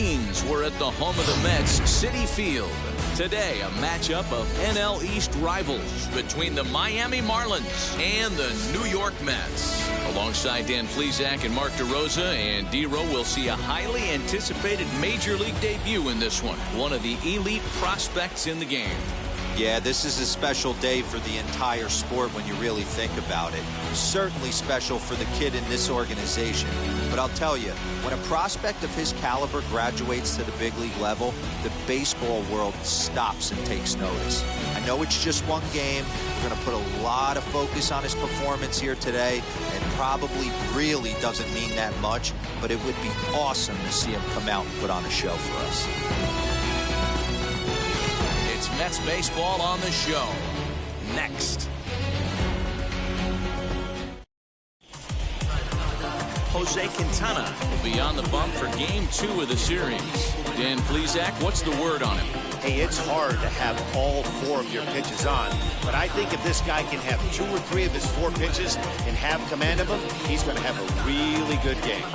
Marines were at the home of the Mets, Citi Field. Today, a matchup of NL East rivals between the Miami Marlins and the New York Mets. Alongside Dan Plesac and Mark DeRosa, and D-Row will see a highly anticipated Major League debut in this one of the elite prospects in the game. Yeah, this is a special day for the entire sport when you really think about it. Certainly special for the kid in this organization. But I'll tell you, when a prospect of his caliber graduates to the big league level, the baseball world stops and takes notice. I know it's just one game. We're going to put a lot of focus on his performance here today, and probably really doesn't mean that much, but it would be awesome to see him come out and put on a show for us. It's Mets baseball on the show. Next. Jose Quintana will be on the bump for Game 2 of the series. Dan Plesac, what's the word on him? Hey, it's hard to have all 4 of your pitches on, but I think if this guy can have 2 or 3 of his 4 pitches and have command of them, he's going to have a really good game.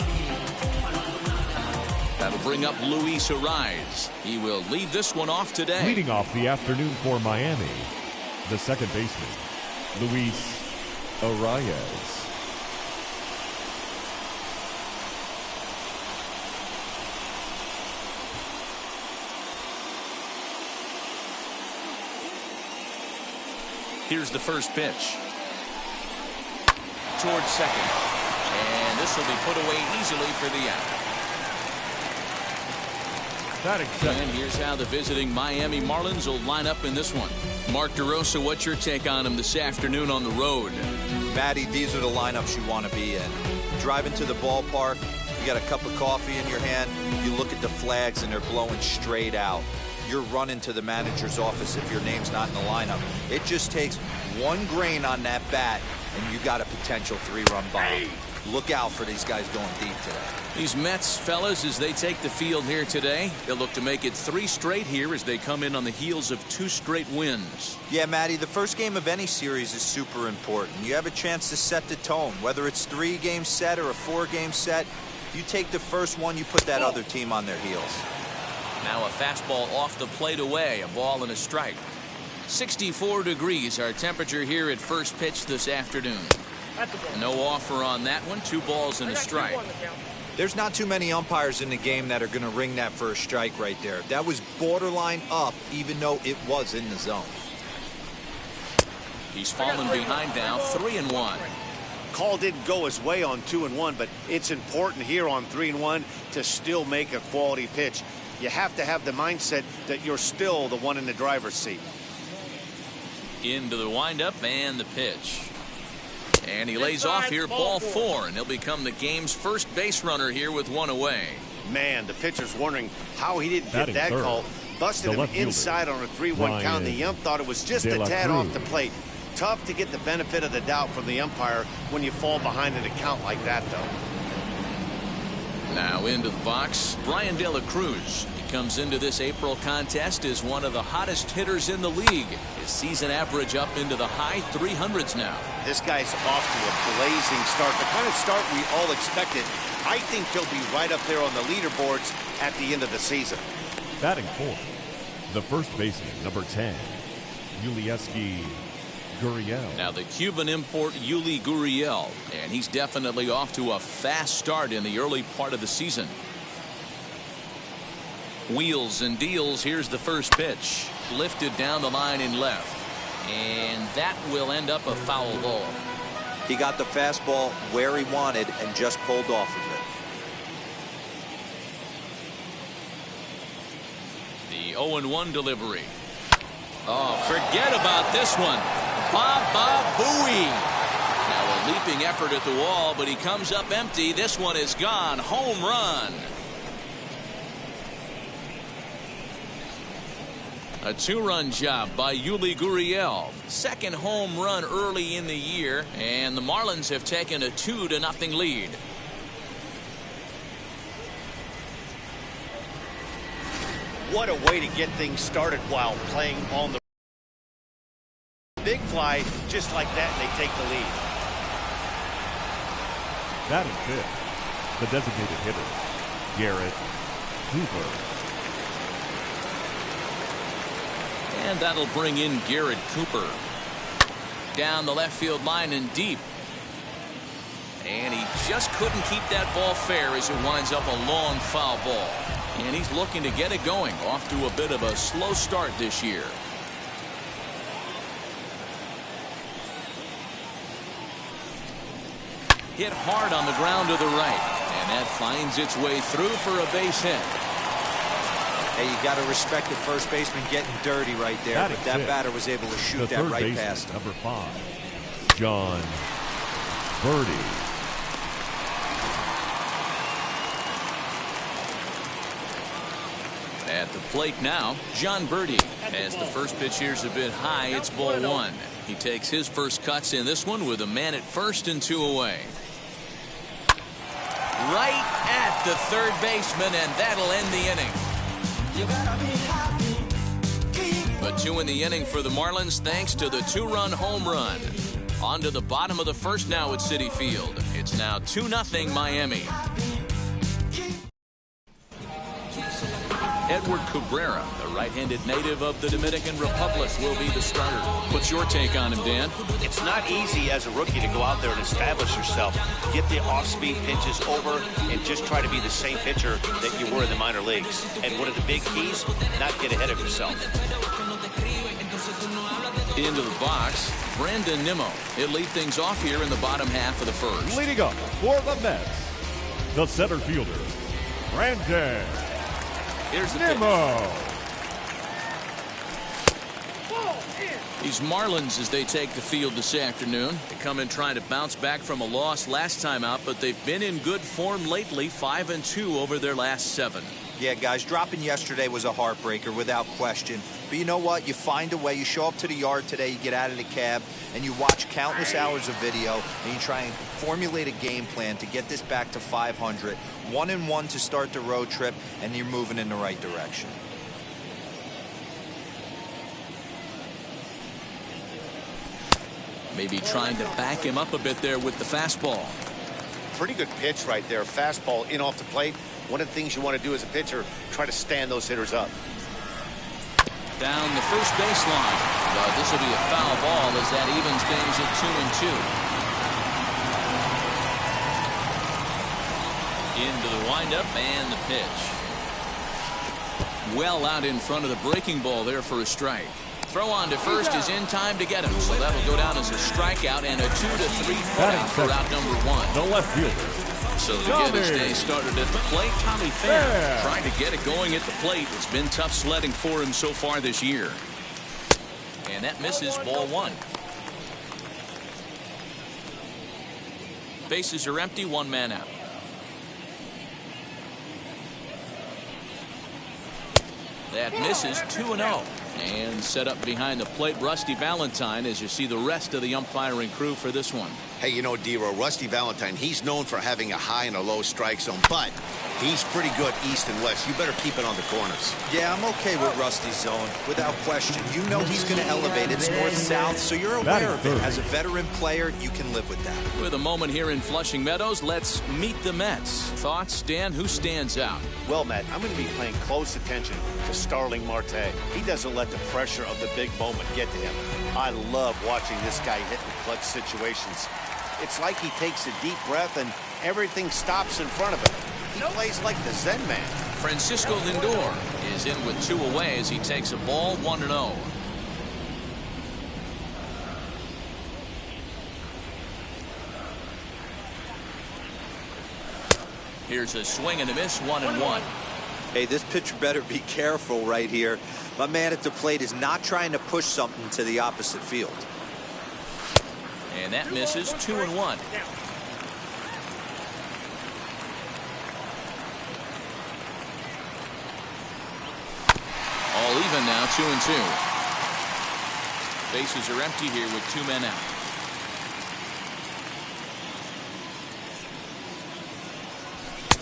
That'll bring up Luis Arraez. He will lead this one off today. Leading off the afternoon for Miami, the second baseman, Luis Arraez. Here's the first pitch. Towards second. And this will be put away easily for the out. And here's how the visiting Miami Marlins will line up in this one. Mark DeRosa, what's your take on him this afternoon on the road? Matty, these are the lineups you want to be in. Driving to the ballpark, you got a cup of coffee in your hand, you look at the flags and they're blowing straight out. You're running to the manager's office if your name's not in the lineup. It just takes one grain on that bat and you got a potential 3-run bomb. Look out for these guys going deep today. These Mets fellas, as they take the field here today, they'll look to make it 3 straight here as they come in on the heels of 2 straight wins. Yeah, Matty, the first game of any series is super important. You have a chance to set the tone, whether it's 3-game set or a 4-game set. You take the first one, you put that other team on their heels. Now a fastball off the plate away, a ball and a strike. 64 degrees our temperature here at first pitch this afternoon. No offer on that one. 2 balls and a strike. There's not too many umpires in the game that are going to ring that for a strike right there. That was borderline up, even though it was in the zone. He's fallen behind now, 3-1. Call didn't go his way on 2-1, but it's important here on 3-1 to still make a quality pitch. You have to have the mindset that you're still the one in the driver's seat. Into the windup and the pitch. And he lays off here, ball 4, and he'll become the game's first base runner here with 1 away. Man, the pitcher's wondering how he didn't get that call. Busted him inside on a 3-1 count. The ump thought it was just a tad off the plate. Tough to get the benefit of the doubt from the umpire when you fall behind in a count like that, though. Now into the box, Brian De La Cruz. He comes into this April contest as one of the hottest hitters in the league. His season average up into the high 300s now. This guy's off to a blazing start, the kind of start we all expected. I think he'll be right up there on the leaderboards at the end of the season. Batting 4th, the first baseman, number 10, Yulieski Gurriel. Now the Cuban import Yuli Gurriel, and he's definitely off to a fast start in the early part of the season. Wheels and deals. Here's the first pitch, lifted down the line in left, and that will end up a foul ball. He got the fastball where he wanted and just pulled off of it. The 0-1 delivery. Oh, forget about this one. Baba Booey. Now a leaping effort at the wall, but he comes up empty. This one is gone. Home run. A 2-run job by Yuli Gurriel. Second home run early in the year, and the Marlins have taken a 2-0 lead. What a way to get things started while playing on the big fly, just like that, and they take the lead. Batting 5th, the designated hitter, Garrett Cooper. And that'll bring in Garrett Cooper. Down the left field line and deep. And he just couldn't keep that ball fair as it winds up a long foul ball. And he's looking to get it going, off to a bit of a slow start this year. Hit hard on the ground to the right. And that finds its way through for a base hit. Hey, you got to respect the first baseman getting dirty right there. But that batter was able to shoot that right past him. Number 5, John Birdie. At the plate now, John Birdie. As the first pitch here's a bit high, it's ball 1. He takes his first cuts in this one with a man at first and 2 away. Right at the third baseman, and that'll end the inning. But 2 in the inning for the Marlins thanks to the 2-run home run. On to the bottom of the first now at Citi Field. It's now 2-0 Miami. Edward Cabrera, the right-handed native of the Dominican Republic, will be the starter. What's your take on him, Dan? It's not easy as a rookie to go out there and establish yourself, get the off-speed pitches over, and just try to be the same pitcher that you were in the minor leagues. And one of the big keys, not get ahead of yourself. Into the box, Brandon Nimmo. He'll lead things off here in the bottom half of the first. Leading up for the Mets, the center fielder, Brandon Here's the Nimmo. These Marlins, as they take the field this afternoon, they come in trying to bounce back from a loss last time out, but they've been in good form lately, 5-2 over their last 7. Yeah, guys, dropping yesterday was a heartbreaker without question. But you know what? You find a way. You show up to the yard today, you get out of the cab, and you watch countless hours of video, and you try and formulate a game plan to get this back to 500. 1-1 to start the road trip, and you're moving in the right direction. Maybe trying to back him up a bit there with the fastball. Pretty good pitch right there. Fastball in off the plate. One of the things you want to do as a pitcher, try to stand those hitters up. Down the first baseline. But this will be a foul ball as that evens things at 2-2. Into the windup and the pitch. Well out in front of the breaking ball there for a strike. Throw on to first is in time to get him, so that'll go down as a strikeout and a 2-3 count for out number 1. The left fielder. So to get his day started at the plate, Tommy Pham trying to get it going at the plate. It's been tough sledding for him so far this year. And that misses, ball 1. Bases are empty, 1 man out. That misses, 2-0. And set up behind the plate, Rusty Valentine, as you see the rest of the umpiring crew for this one. Hey, you know, D-Row, Rusty Valentine, he's known for having a high and a low strike zone, but he's pretty good east and west. You better keep it on the corners. Yeah, I'm okay with Rusty's zone, without question. You know he's going to elevate. It's north-south, so you're aware of it. As a veteran player, you can live with that. With a moment here in Flushing Meadows, let's meet the Mets. Thoughts, Dan? Who stands out? Well, Matt, I'm going to be paying close attention to Starling Marte. He doesn't let the pressure of the big moment get to him. I love watching this guy hit in clutch situations. It's like he takes a deep breath and everything stops in front of him. He plays like the Zen man. Francisco Lindor is in with 2 away as he takes a ball, 1-0. Here's a swing and a miss, 1-1. Hey, this pitcher better be careful right here. My man at the plate is not trying to push something to the opposite field. And that misses, 2-1. All even now, 2-2. Bases are empty here with 2 men out.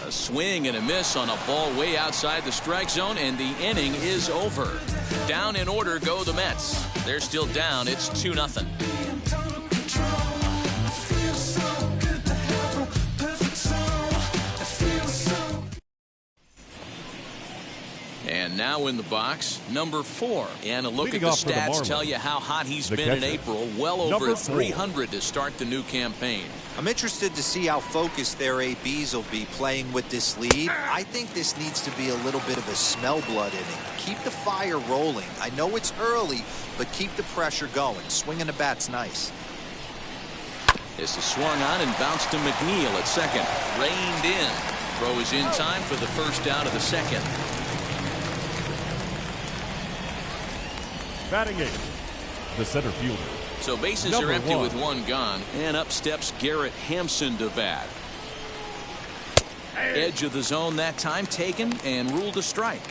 A swing and a miss on a ball way outside the strike zone, and the inning is over. Down in order go the Mets. They're still down. It's 2-0. And now in the box, number 4. And a look at the stats tell you how hot he's been in April. Well over 300 to start the new campaign. I'm interested to see how focused their ABs will be playing with this lead. I think this needs to be a little bit of a smell blood inning. Keep the fire rolling. I know it's early, but keep the pressure going. Swinging the bat's nice. This is swung on and bounced to McNeil at second. Reined in. Throw is in time for the first out of the second. Batting 8, the center fielder. So bases are empty with one gone, and up steps Garrett Hampson to bat. Edge of the zone that time taken and ruled a strike.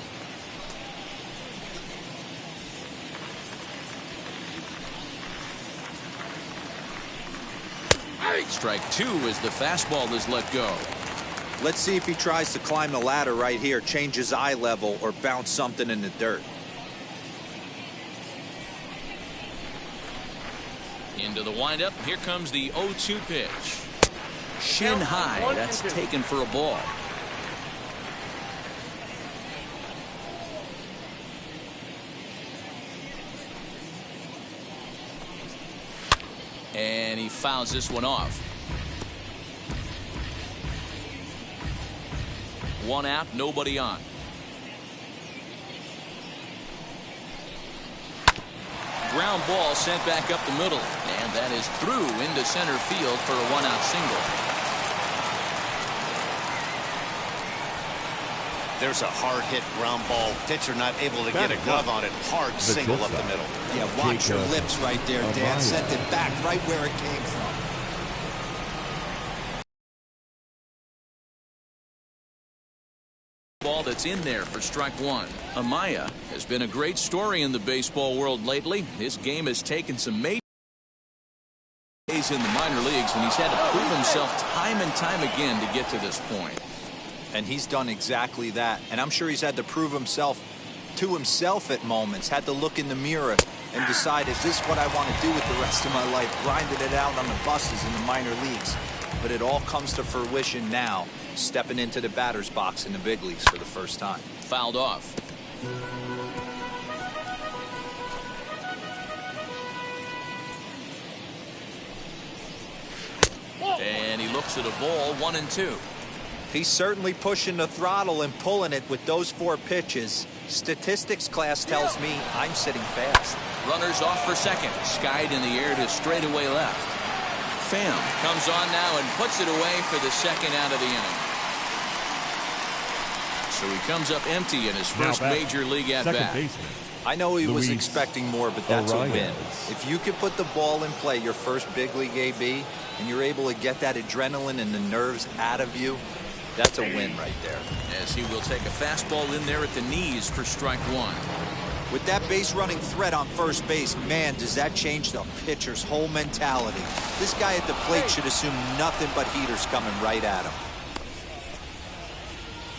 Strike 2 as the fastball is let go. Let's see if he tries to climb the ladder right here, change his eye level, or bounce something in the dirt. Into the windup. Here comes the 0-2 pitch. Shin high. That's taken for a ball. And he fouls this one off. One out, nobody on. Ground ball sent back up the middle, and that is through into center field for a one-out single. There's a hard hit ground ball. Pitcher not able to get a glove on it. Hard single up the middle. Yeah, watch your lips right there, Dan. Sent it back right where it came from. Ball that's in there for strike 1. Amaya has been a great story in the baseball world lately. His game has taken some major days in the minor leagues, and he's had to prove himself time and time again to get to this point. And he's done exactly that. And I'm sure he's had to prove himself to himself at moments. Had to look in the mirror and decide, is this what I want to do with the rest of my life? Grinded it out on the buses in the minor leagues. But it all comes to fruition now, stepping into the batter's box in the big leagues for the first time. Fouled off. And he looks at a ball, 1-2. He's certainly pushing the throttle and pulling it with those 4 pitches. Statistics class tells me I'm sitting fast. Runners off for second. Skied in the air to straightaway left. Pham comes on now and puts it away for the second out of the inning. So he comes up empty in his first major league at-bat. I know he was expecting more, but that's a win. If you can put the ball in play, your first big league AB, and you're able to get that adrenaline and the nerves out of you, that's a win right there. As he will take a fastball in there at the knees for strike 1. With that base running threat on first base, man, does that change the pitcher's whole mentality. This guy at the plate should assume nothing but heaters coming right at him.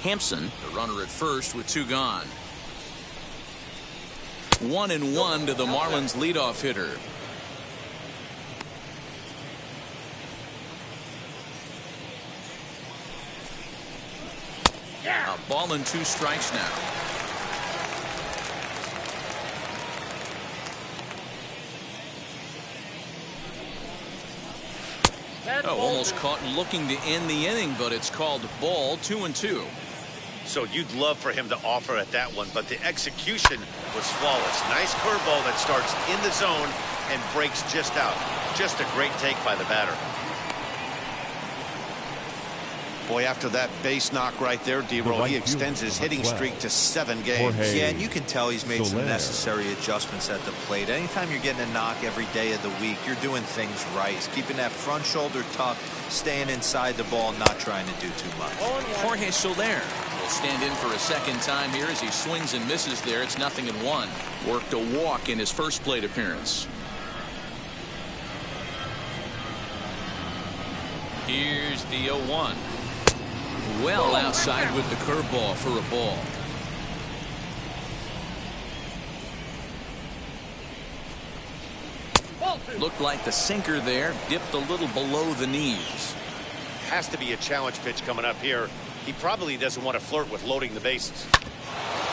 Hampson, the runner at first with 2 gone. 1-1 to the Marlins leadoff hitter. A ball and 2 strikes now. Oh, almost caught looking to end the inning, but it's called ball, 2-2. So you'd love for him to offer at that one, but the execution was flawless. Nice curveball that starts in the zone and breaks just out. Just a great take by the batter. Boy, after that base knock right there, D-Roll, he extends his hitting streak to 7 games. Yeah, and you can tell he's made some necessary adjustments at the plate. Anytime you're getting a knock every day of the week, you're doing things right. He's keeping that front shoulder tucked, staying inside the ball, not trying to do too much. Jorge Soler will stand in for a second time here as he swings and misses there. It's 0-1. Worked a walk in his first plate appearance. Here's the 0-1. Well outside with the curveball for a ball. Looked like the sinker there dipped a little below the knees. Has to be a challenge pitch coming up here. He probably doesn't want to flirt with loading the bases.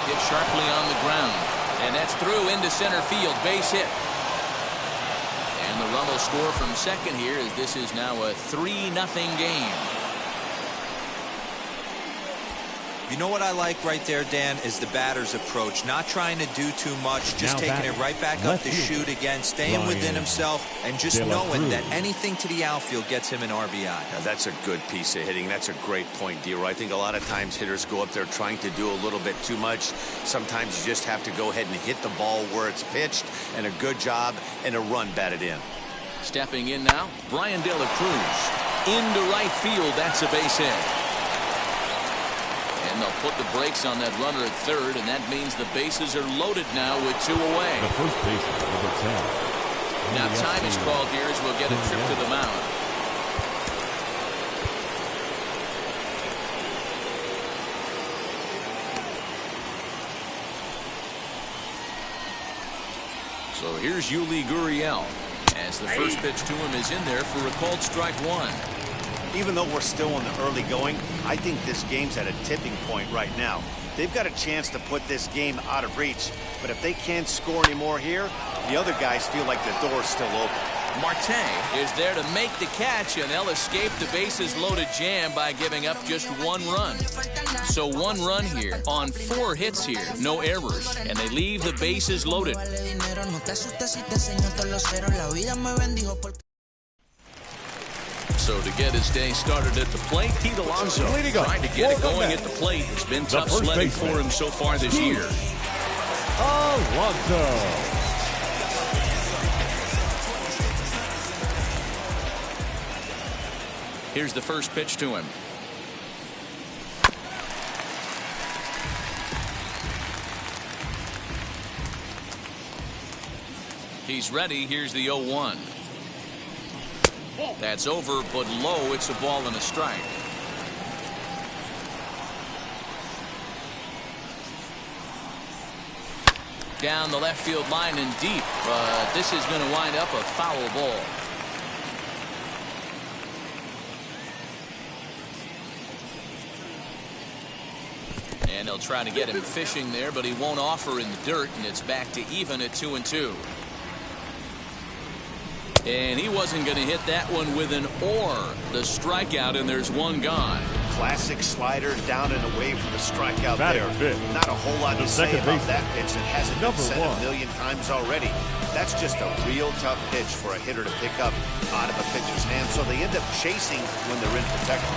Hit sharply on the ground. And that's through into center field. Base hit. And the run will score from second here as this is now a 3-0 game. You know what I like right there, Dan, is the batter's approach. Not trying to do too much, just taking it right back up the chute again, staying within himself, and just knowing that anything to the outfield gets him an RBI. Now, that's a good piece of hitting. That's a great point, D-Roy. I think a lot of times hitters go up there trying to do a little bit too much. Sometimes you just have to go ahead and hit the ball where it's pitched, and a good job and a run batted in. Stepping in now, Brian De La Cruz. Into right field. That's a base hit. And they'll put the brakes on that runner at third, and that means the bases are loaded now with 2 away. The first baseman, number 10. Now time is called here as we'll get a trip to the mound. So here's Yuli Gurriel as the first pitch to him is in there for a called strike 1. Even though we're still in the early going, I think this game's at a tipping point right now. They've got a chance to put this game out of reach, but if they can't score anymore here, the other guys feel like the door's still open. Marte is there to make the catch, and they'll escape the bases loaded jam by giving up just 1 run. So 1 run here on 4 hits here, no errors, and they leave the bases loaded. So to get his day started at the plate, Pete Alonso trying to get it going at the plate. It's been tough sledding for him so far this year. Alonso. Here's the first pitch to him. He's ready. Here's the 0-1. That's over, but low. It's a ball and a strike. Down the left field line and deep, but this is going to wind up a foul ball. And they'll try to get him fishing there, but he won't offer in the dirt, and it's back to even at 2-2. And he wasn't going to hit that one with an or. The strikeout, and there's 1 gone. Classic slider down and away from the strikeout there. Not a whole lot to say about that pitch that hasn't been said a million times already. That's just a real tough pitch for a hitter to pick up out of a pitcher's hand, so they end up chasing when they're in protection.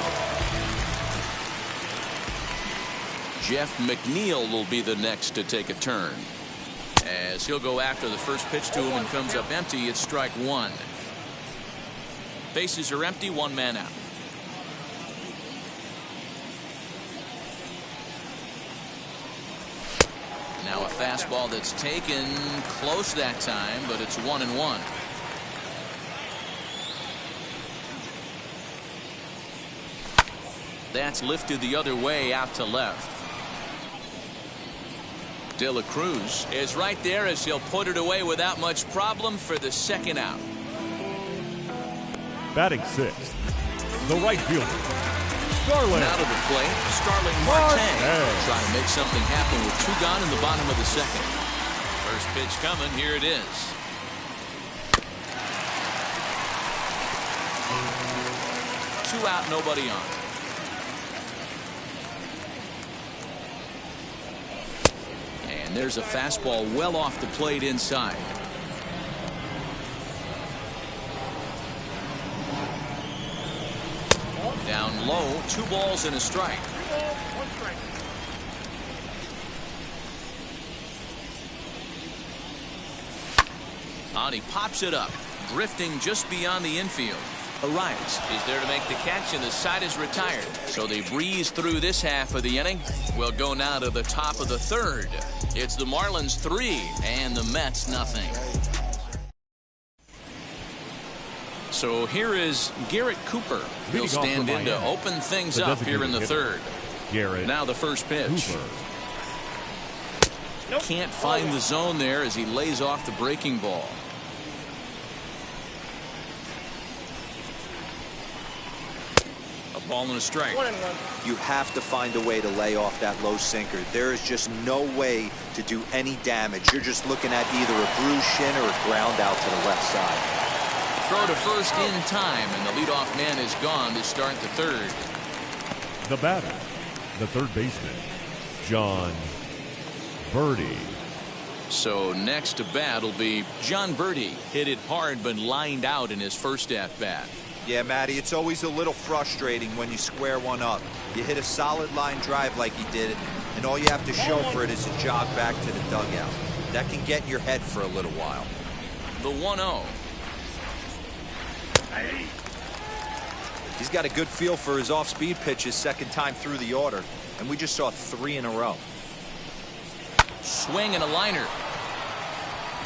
Jeff McNeil will be the next to take a turn. As he'll go after the first pitch to him and comes up empty, it's strike 1. Bases are empty, 1 man out. Now a fastball that's taken close that time, but it's 1-1. That's lifted the other way out to left. De La Cruz is right there as he'll put it away without much problem for the 2nd out. Batting 6th, the right fielder, Starling. Out of the plate, Starling Marte trying to make something happen with 2 gone in the bottom of the 2nd. First pitch coming, here it is. Two out, nobody on. And there's a fastball well off the plate inside. Down low, 2 balls and a strike. On he pops it up, drifting just beyond the infield. Arias is there to make the catch, and the side is retired. So they breeze through this half of the inning. We'll go now to the top of the 3rd. It's the Marlins 3 and the Mets nothing. So here is Garrett Cooper. He'll stand in to open things up here in the 3rd. Garrett now the first pitch. Can't find the zone there as he lays off the breaking ball. A ball and a strike. 1-1. You have to find a way to lay off that low sinker. There is just no way to do any damage. You're just looking at either a bruised shin or a ground out to the left side. Throw to first in time, and the leadoff man is gone to start the third. The batter, the third baseman, John Birdie. So next to bat will be John Birdie. Hit it hard but lined out in his first at-bat. Yeah, Matty, it's always a little frustrating when you square one up. You hit a solid line drive like he did, and all you have to show for it is a jog back to the dugout. That can get in your head for a little while. The 1-0. He's got a good feel for his off-speed pitches second time through the order, and we just saw 3 in a row. Swing and a liner.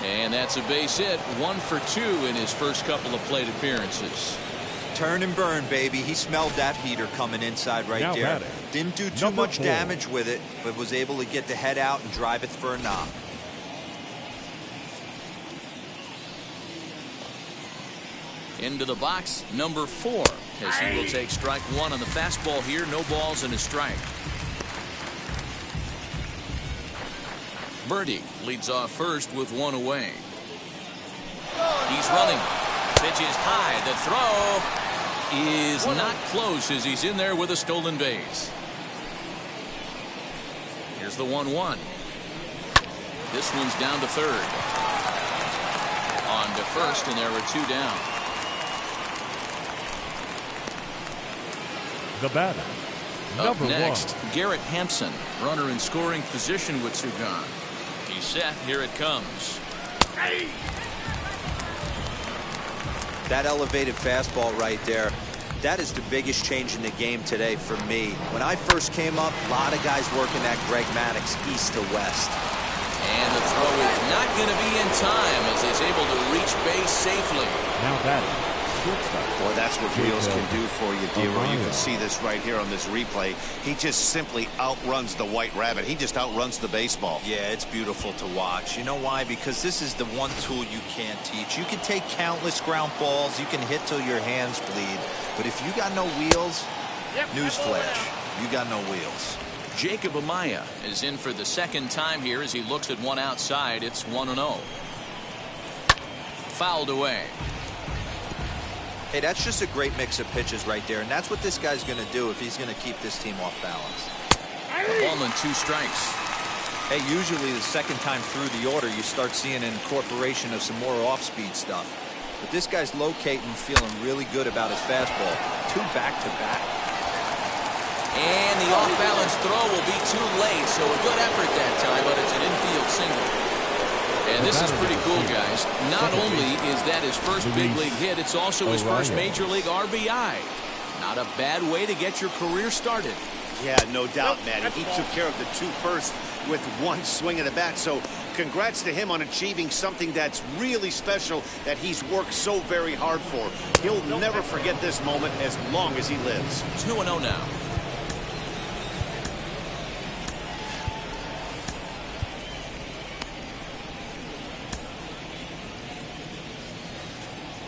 And that's a base hit. 1 for 2 in his first couple of plate appearances. Turn and burn, baby. He smelled that heater coming inside right there. Didn't do too much damage with it, but was able to get the head out and drive it for a knock. Into the box, number 4, as he will take strike 1 on the fastball here. No balls and a strike. Birdie leads off first with 1 away. He's running. Pitch is high. The throw is not close as he's in there with a stolen base. Here's the 1-1. This one's down to third. On to first, and there are 2 down. The batter, Up number next, 1. Garrett Hampson, runner in scoring position with 2 gone. He's set. Here it comes. That elevated fastball right there, that is the biggest change in the game today for me. When I first came up, a lot of guys working that Greg Maddux east to west. And the throw is not going to be in time as he's able to reach base safely. Now batting, shortstop. Boy, that's what wheels can do for you, D-Roy. You Araya. can see this right here on this replay. He just simply outruns the White Rabbit. He just outruns the baseball. Yeah, it's beautiful to watch. You know why? Because this is the one tool you can't teach. You can take countless ground balls. You can hit till your hands bleed. But if you got no wheels, newsflash, you got no wheels. Jacob Amaya is in for the second time here as he looks at one outside. It's 1-0. Fouled away. Hey, that's just a great mix of pitches right there, and that's what this guy's going to do if he's going to keep this team off balance. A ball and 2 strikes. Hey, usually the second time through the order, you start seeing an incorporation of some more off-speed stuff. But this guy's locating, feeling really good about his fastball. 2 back-to-back. And the off-balance throw will be too late, so a good effort that time, but it's an infield single. And this is pretty cool, guys. Not only is that his first big league hit, it's also his first major league RBI. Not a bad way to get your career started. Yeah, no doubt, Matty. He took care of the 2 first with 1 swing of the bat. So congrats to him on achieving something that's really special that he's worked so very hard for. He'll never forget this moment as long as he lives. 2-0 now.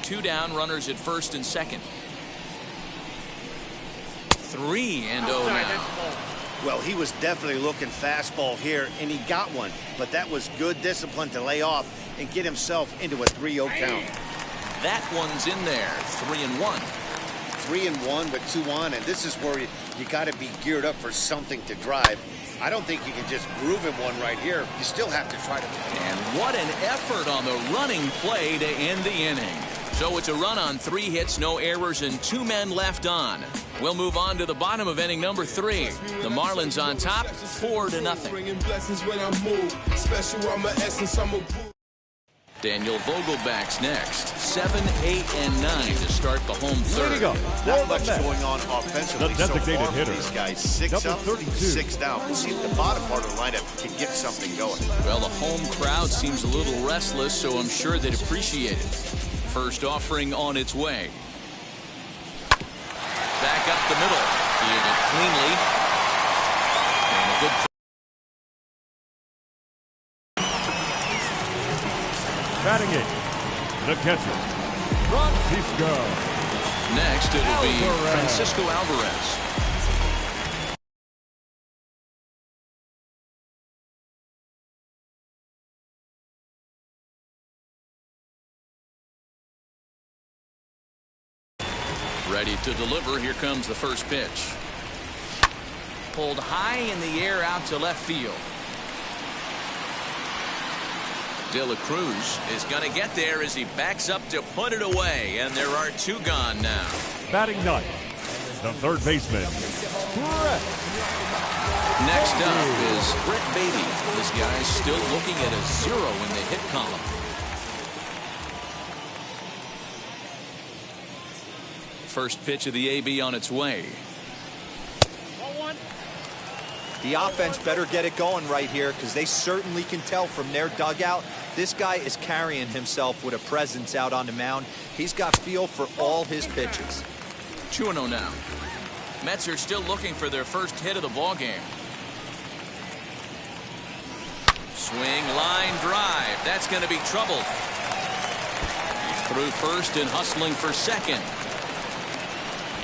Two down, runners at first and second. 3-0 now. Well, he was definitely looking fastball here, and he got one. But that was good discipline to lay off and get himself into a 3-0 count. That one's in there. 3-1. 3-1, but 2 on, and this is where you got to be geared up for something to drive. I don't think you can just groove him one right here. You still have to try to. And what an effort on the running play to end the inning. So it's a run on 3 hits, no errors, and 2 men left on. We'll move on to the bottom of inning number 3. The Marlins on top, 4-0. Daniel Vogelback's next. 7, 8, and 9 to start the home third. Way to go. Not much going on offensively The designated so far hitter, these guys. 6 number up, 32. 6 down. We'll see if the bottom part of the lineup can get something going. Well, the home crowd seems a little restless, so I'm sure they'd appreciate it. First offering on its way. Back up the middle. Fielded cleanly. And a good. Batting it, the catcher, Francisco Next, it'll be Francisco Alvarez. Ready to deliver. Here comes the first pitch. Pulled high in the air out to left field. De La Cruz is going to get there as he backs up to put it away, and there are two gone now. Batting ninth, the third baseman, Brett. Next up is Brett Beatty. This guy's still looking at a 0 in the hit column. First pitch of the AB on its way. The offense better get it going right here, because they certainly can tell from their dugout this guy is carrying himself with a presence out on the mound. He's got feel for all his pitches. 2-0 now. Mets are still looking for their first hit of the ball game. Swing, line drive. That's going to be trouble. He's through first and hustling for second.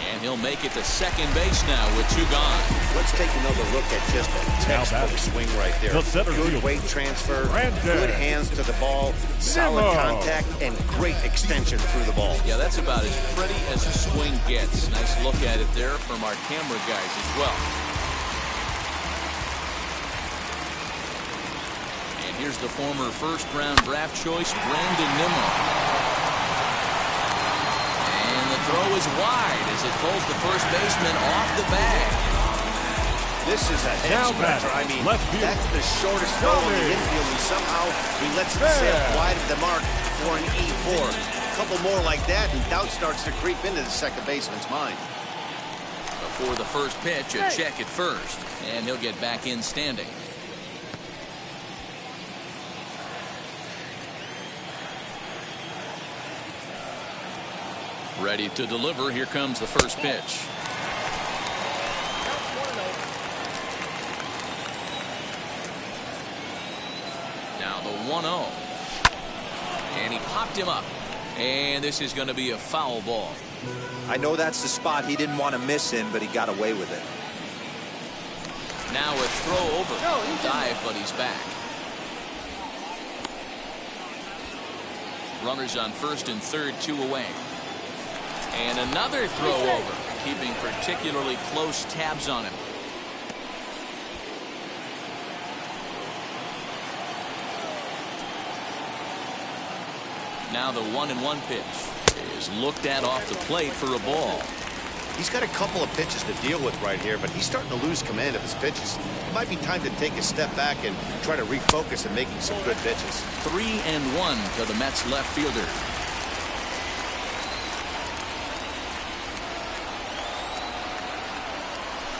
And he'll make it to second base now with two gone. Let's take another look at just a textbook swing right there. Good weight transfer, good hands to the ball, solid contact, and great extension through the ball. Yeah, that's about as pretty as a swing gets. Nice look at it there from our camera guys as well. And here's the former first-round draft choice, Brandon Nimmo. Throw is wide as it pulls the first baseman off the bag. This is a head scratcher. I mean, that's the shortest throw in the infield, and somehow he lets it sail wide of the mark for an E4. A couple more like that, and doubt starts to creep into the second baseman's mind. Before the first pitch, a check at first, and he'll get back in standing. Ready to deliver. Here comes the first pitch. Now the 1-0. And he popped him up. And this is going to be a foul ball. I know that's the spot he didn't want to miss in, but he got away with it. Now a throw over. Dive, but he's back. Runners on first and third, 2 away. And another throw over, keeping particularly close tabs on him. Now the 1-1 pitch is looked at off the plate for a ball. He's got a couple of pitches to deal with right here, but he's starting to lose command of his pitches. It might be time to take a step back and try to refocus on making some good pitches. 3-1 to the Mets left fielder.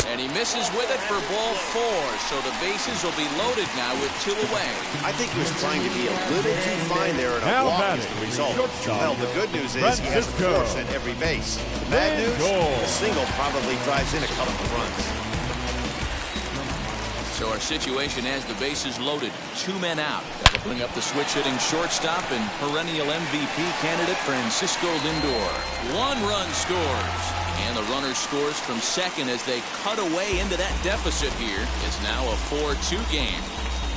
And he misses with it for ball 4, so the bases will be loaded now with 2 away. I think he was trying to be a little too fine there, and a walk is the result. Well, the good news is he has a force at every base. The bad news, the single probably drives in a couple of runs. So our situation has the bases loaded, 2 men out. That'll bring up the switch-hitting shortstop and perennial MVP candidate Francisco Lindor. 1 run scores. And the runner scores from second as they cut away into that deficit here. It's now a 4-2 game.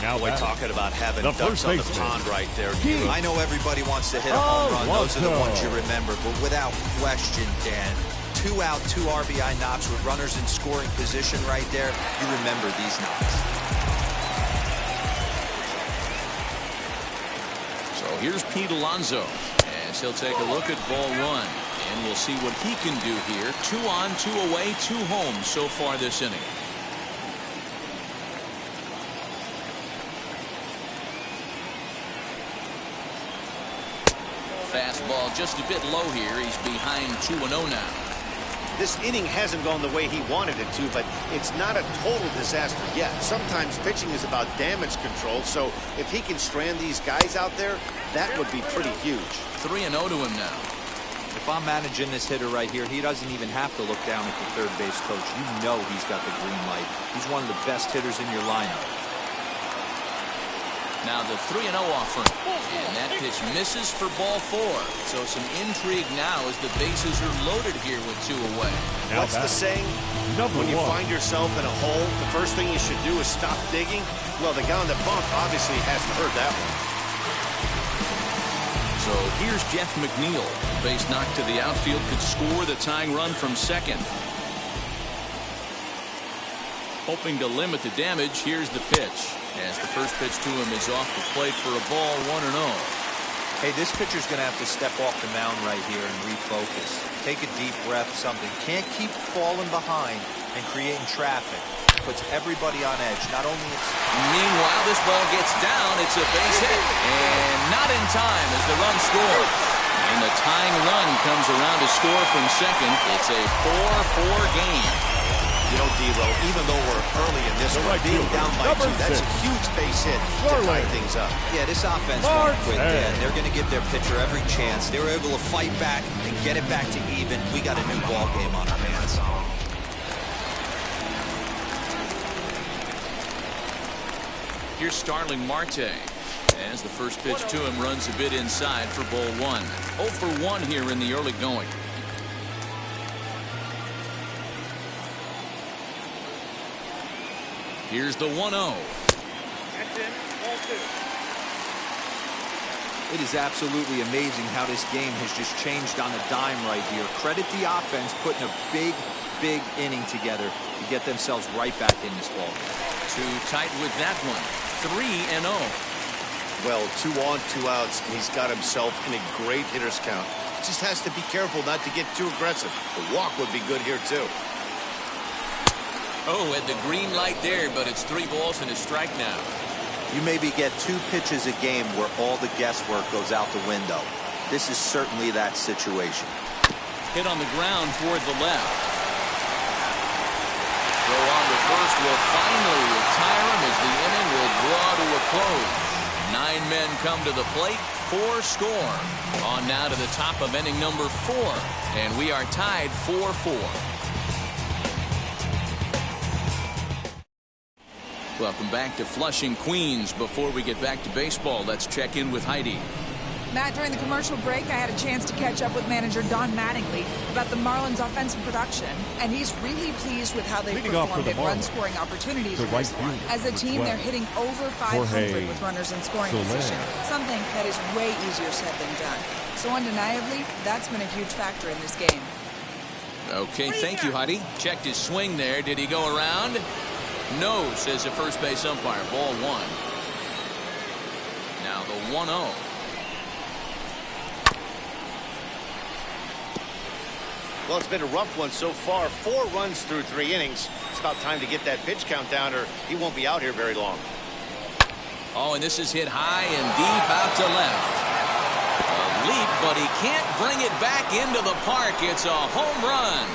Now we're talking about having ducks on the pond right there. I know everybody wants to hit a home run. Those are the ones you remember. But without question, Dan, 2 out, 2 RBI knocks with runners in scoring position right there. You remember these knocks. So here's Pete Alonso as he'll take a look at ball 1. And we'll see what he can do here. 2 on, 2 away, 2 home so far this inning. Fastball just a bit low here. He's behind 2-0 now. This inning hasn't gone the way he wanted it to, but it's not a total disaster yet. Sometimes pitching is about damage control, so if he can strand these guys out there, that would be pretty huge. 3-0 to him now. If I'm managing this hitter right here, he doesn't even have to look down at the third base coach. You know he's got the green light. He's one of the best hitters in your lineup. Now the 3-0 offering. And that pitch misses for ball 4. So some intrigue now as the bases are loaded here with 2 away. What's the saying? When you find yourself in a hole, the first thing you should do is stop digging. Well, the guy on the bump obviously hasn't heard that one. So here's Jeff McNeil. Base knocked to the outfield could score the tying run from second. Hoping to limit the damage, here's the pitch. As the first pitch to him is off the plate for a ball, 1-0. Hey, this pitcher's going to have to step off the mound right here and refocus. Take a deep breath, something. Can't keep falling behind and creating traffic. Puts everybody on edge. Not only it's... Meanwhile, this ball gets down. It's a base hit. And not in time as the run scores. And the tying run comes around to score from second. It's a 4-4 game. You know, D'Lo, even though we're early in this one, being down by 2, that's a huge base hit to tie things up. Yeah, this offense won't quit dead. They're going to give their pitcher every chance. They were able to fight back and get it back to even. We got a new ball game on our hands. Here's Starling Marte. As the first pitch to him runs a bit inside for ball 1. 0 for 1 here in the early going. Here's the 1-0. It is absolutely amazing how this game has just changed on a dime right here. Credit the offense putting a big inning together to get themselves right back in this ball. Too tight with that one. 3-0. Well, 2 on, 2 outs. He's got himself in a great hitter's count. Just has to be careful not to get too aggressive. The walk would be good here, too. Oh, at the green light there, but it's 3 balls and a strike now. You maybe get 2 pitches a game where all the guesswork goes out the window. This is certainly that situation. Hit on the ground toward the left. Throw on to first will finally retire him as the inning will draw to a close. 9 men come to the plate, 4 score. On now to the top of inning number 4, and we are tied 4-4. Welcome back to Flushing, Queens. Before we get back to baseball, let's check in with Heidi. Matt, during the commercial break, I had a chance to catch up with manager Don Mattingly about the Marlins' offensive production, and he's really pleased with how they've performed in run-scoring opportunities. As a team, they're hitting over 500 with runners in scoring position, something that is way easier said than done. So undeniably, that's been a huge factor in this game. Okay, thank you, Heidi. Checked his swing there. Did he go around? No, says the first base umpire. Ball 1. Now the 1-0. Well, it's been a rough one so far. 4 runs through 3 innings. It's about time to get that pitch count down or he won't be out here very long. Oh, and this is hit high and deep out to left. A leap, but he can't bring it back into the park. It's a home run.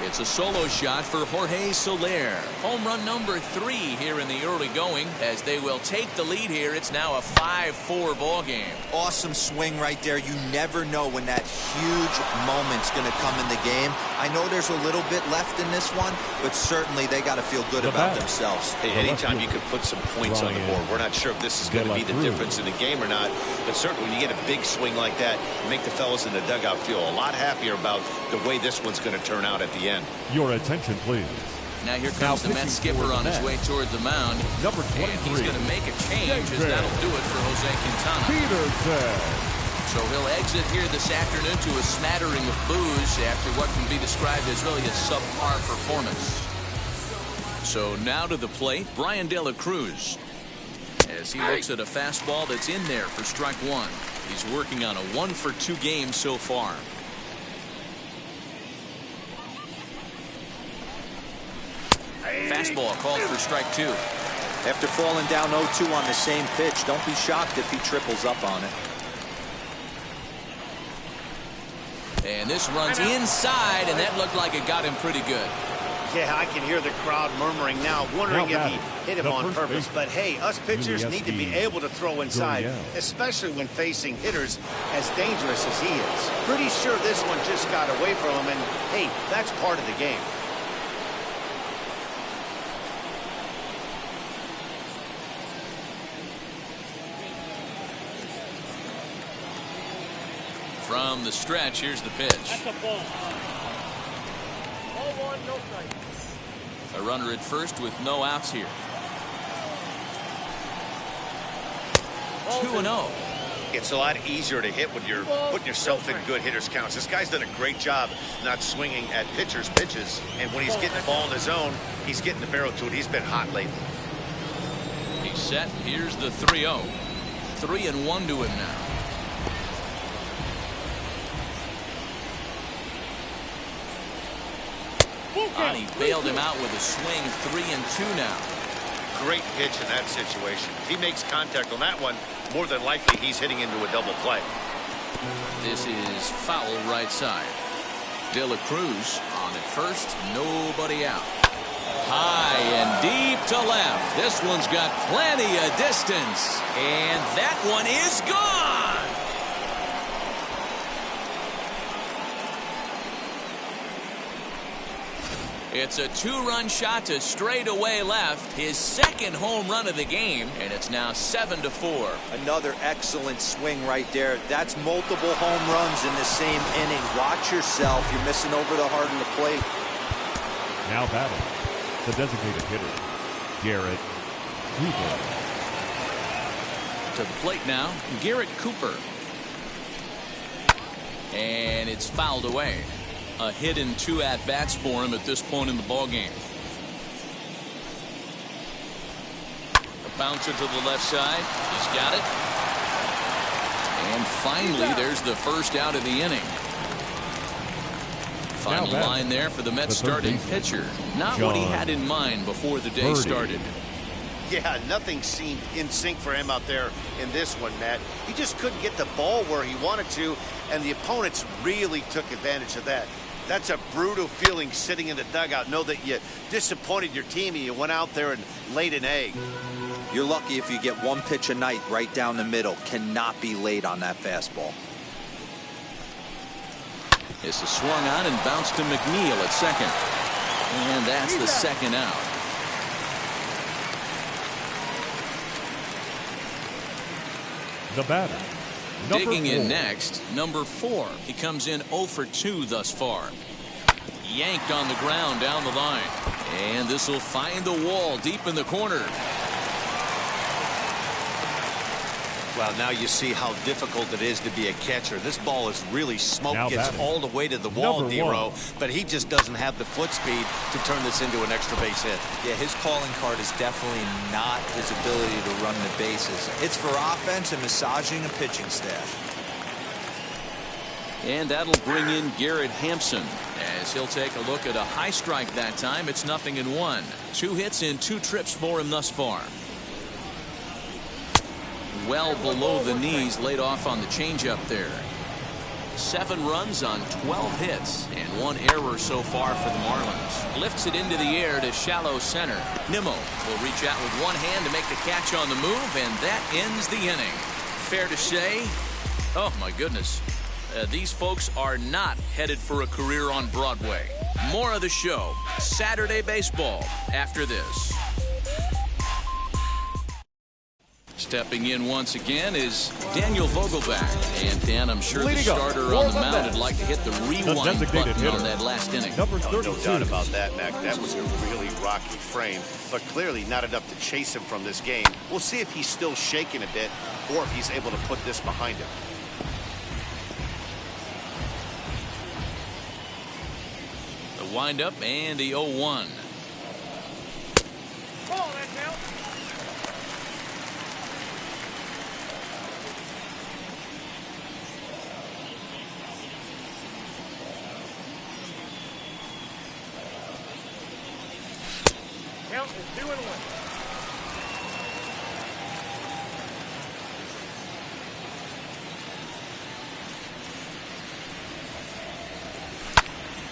It's a solo shot for Jorge Soler. Home run number 3 here in the early going as they will take the lead here. It's now a 5-4 ball game. Awesome swing right there. You never know when that huge moment's going to come in the game. I know there's a little bit left in this one, but certainly they got to feel good about themselves. Hey, anytime you could put some points on the board. We're not sure if this is going to be the difference in the game or not, but certainly when you get a big swing like that, you make the fellas in the dugout feel a lot happier about the way this one's going to turn out at the end. Your attention, please. Now here comes the Mets skipper on his way toward the mound. Number 23. And he's going to make a change as that'll do it for Jose Quintana. Peterson. So he'll exit here this afternoon to a smattering of boos after what can be described as really a subpar performance. So now to the plate, Brian De La Cruz. As he looks at a fastball that's in there for strike 1. He's working on a 1-for-2 game so far. Fastball called for strike 2. After falling down 0-2 on the same pitch, don't be shocked if he triples up on it. And this runs inside, and that looked like it got him pretty good. Yeah, I can hear the crowd murmuring now, wondering if he hit him on purpose. But hey, us pitchers need to be able to throw inside, especially when facing hitters as dangerous as he is. Pretty sure this one just got away from him, and hey, that's part of the game. From the stretch, here's the pitch. That's a ball. Ball one, no strike. A runner at first with no outs here. 2-0. It's a lot easier to hit when you're putting yourself in good hitters' counts. This guy's done a great job not swinging at pitchers' pitches. And when he's getting the ball in his zone, he's getting the barrel to it. He's been hot lately. He's set. Here's the 3-0. 3-1 to him now. And he bailed him out with a swing. 3-2 now. Great pitch in that situation. If he makes contact on that one, more than likely he's hitting into a double play. This is foul right side. De La Cruz on at first. Nobody out. High and deep to left. This one's got plenty of distance. And that one is gone. It's a 2-run shot to straightaway left, his second home run of the game, and it's now 7-4. Another excellent swing right there. That's multiple home runs in the same inning. Watch yourself. You're missing over the heart of the plate. Now batting, the designated hitter, Garrett Cooper. To the plate now, Garrett Cooper. And it's fouled away. A hit and 2 at-bats for him at this point in the ballgame. A bouncer to the left side. He's got it. And finally, there's the first out of the inning. Final line there for the Mets starting pitcher. Not what he had in mind before the day started. Yeah, nothing seemed in sync for him out there in this one, Matt. He just couldn't get the ball where he wanted to, and the opponents really took advantage of that. That's a brutal feeling sitting in the dugout. Know that you disappointed your team and you went out there and laid an egg. You're lucky if you get one pitch a night right down the middle. Cannot be late on that fastball. This is swung on and bounced to McNeil at second. And that's the second out. The batter. Digging in next, number 4. He comes in 0 for 2 thus far. Yanked on the ground down the line. And this will find the wall deep in the corner. Well, now you see how difficult it is to be a catcher. This ball is really smoke, gets all the way to the wall, D-Row, but he just doesn't have the foot speed to turn this into an extra base hit. Yeah, his calling card is definitely not his ability to run the bases. It's for offense and massaging a pitching staff. And that'll bring in Garrett Hampson as he'll take a look at a high strike that time. It's 0-1. 2 hits and 2 trips for him thus far. Well below the knees, laid off on the changeup there. 7 runs on 12 hits and 1 error so far for the Marlins. Lifts it into the air to shallow center. Nimmo will reach out with one hand to make the catch on the move, and that ends the inning. Fair to say, oh my goodness, these folks are not headed for a career on Broadway. More of the show, Saturday Baseball, after this. Stepping in once again is Daniel Vogelbach. And Dan, I'm sure the starter on the mound would like to hit the rewind button on that last inning. No doubt about that, Mac. That was a really rocky frame, but clearly not enough to chase him from this game. We'll see if he's still shaking a bit or if he's able to put this behind him. The windup and the 0-1. Count is 2-1.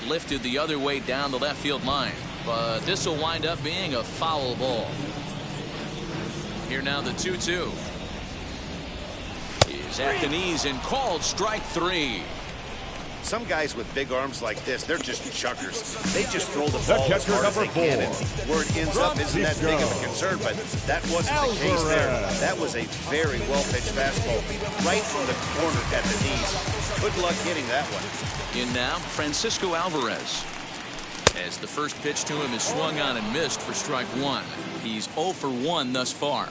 Lifted the other way down the left field line, but this will wind up being a foul ball. Here now the 2-2. He's at the knees and called strike 3. Some guys with big arms like this, they're just chuckers. They just throw the ball as hard as they can, and where it ends up isn't that big of a concern, but that wasn't the case there. That was a very well-pitched fastball right from the corner at the knees. Good luck hitting that one. In now, Francisco Alvarez. As the first pitch to him is swung on and missed for strike one. He's 0 for 1 thus far.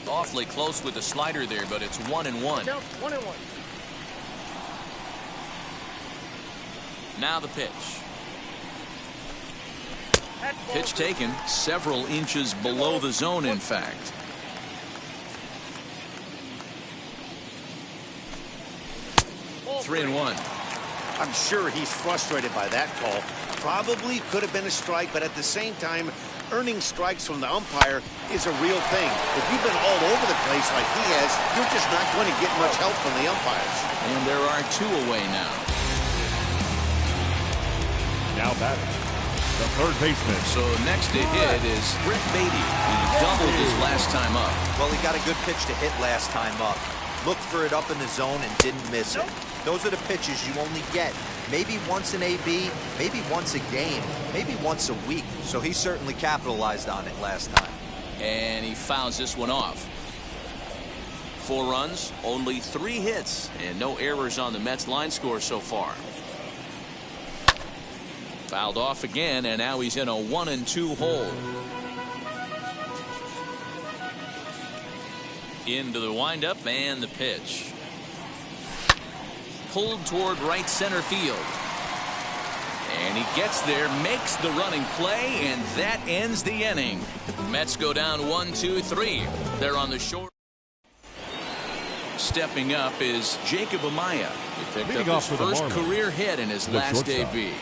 Awfully close with the slider there, but it's 1-1. 1-1. Now the pitch. Pitch taken several inches below the zone, in fact. Ball 3-1. I'm sure he's frustrated by that call. Probably could have been a strike, but at the same time, earning strikes from the umpire is a real thing. If you've been all over the place like he has, you're just not going to get much help from the umpires. And there are 2 away now. Now batting, the third baseman. So next to hit is Rick Beatty. He doubled his last time up. Well, he got a good pitch to hit last time up. Looked for it up in the zone and didn't miss it. Those are the pitches you only get maybe once in AB, maybe once a game, maybe once a week. So he certainly capitalized on it last time. And he fouls this one off. 4 runs, only 3 hits, and no errors on the Mets line score so far. Fouled off again, and now he's in a 1-2 hole. Into the windup and the pitch. Pulled toward right center field. And he gets there, makes the running play, and that ends the inning. Mets go down 1-2-3. They're on the short. Stepping up is Jacob Amaya. He picked up his first career hit in his last AB.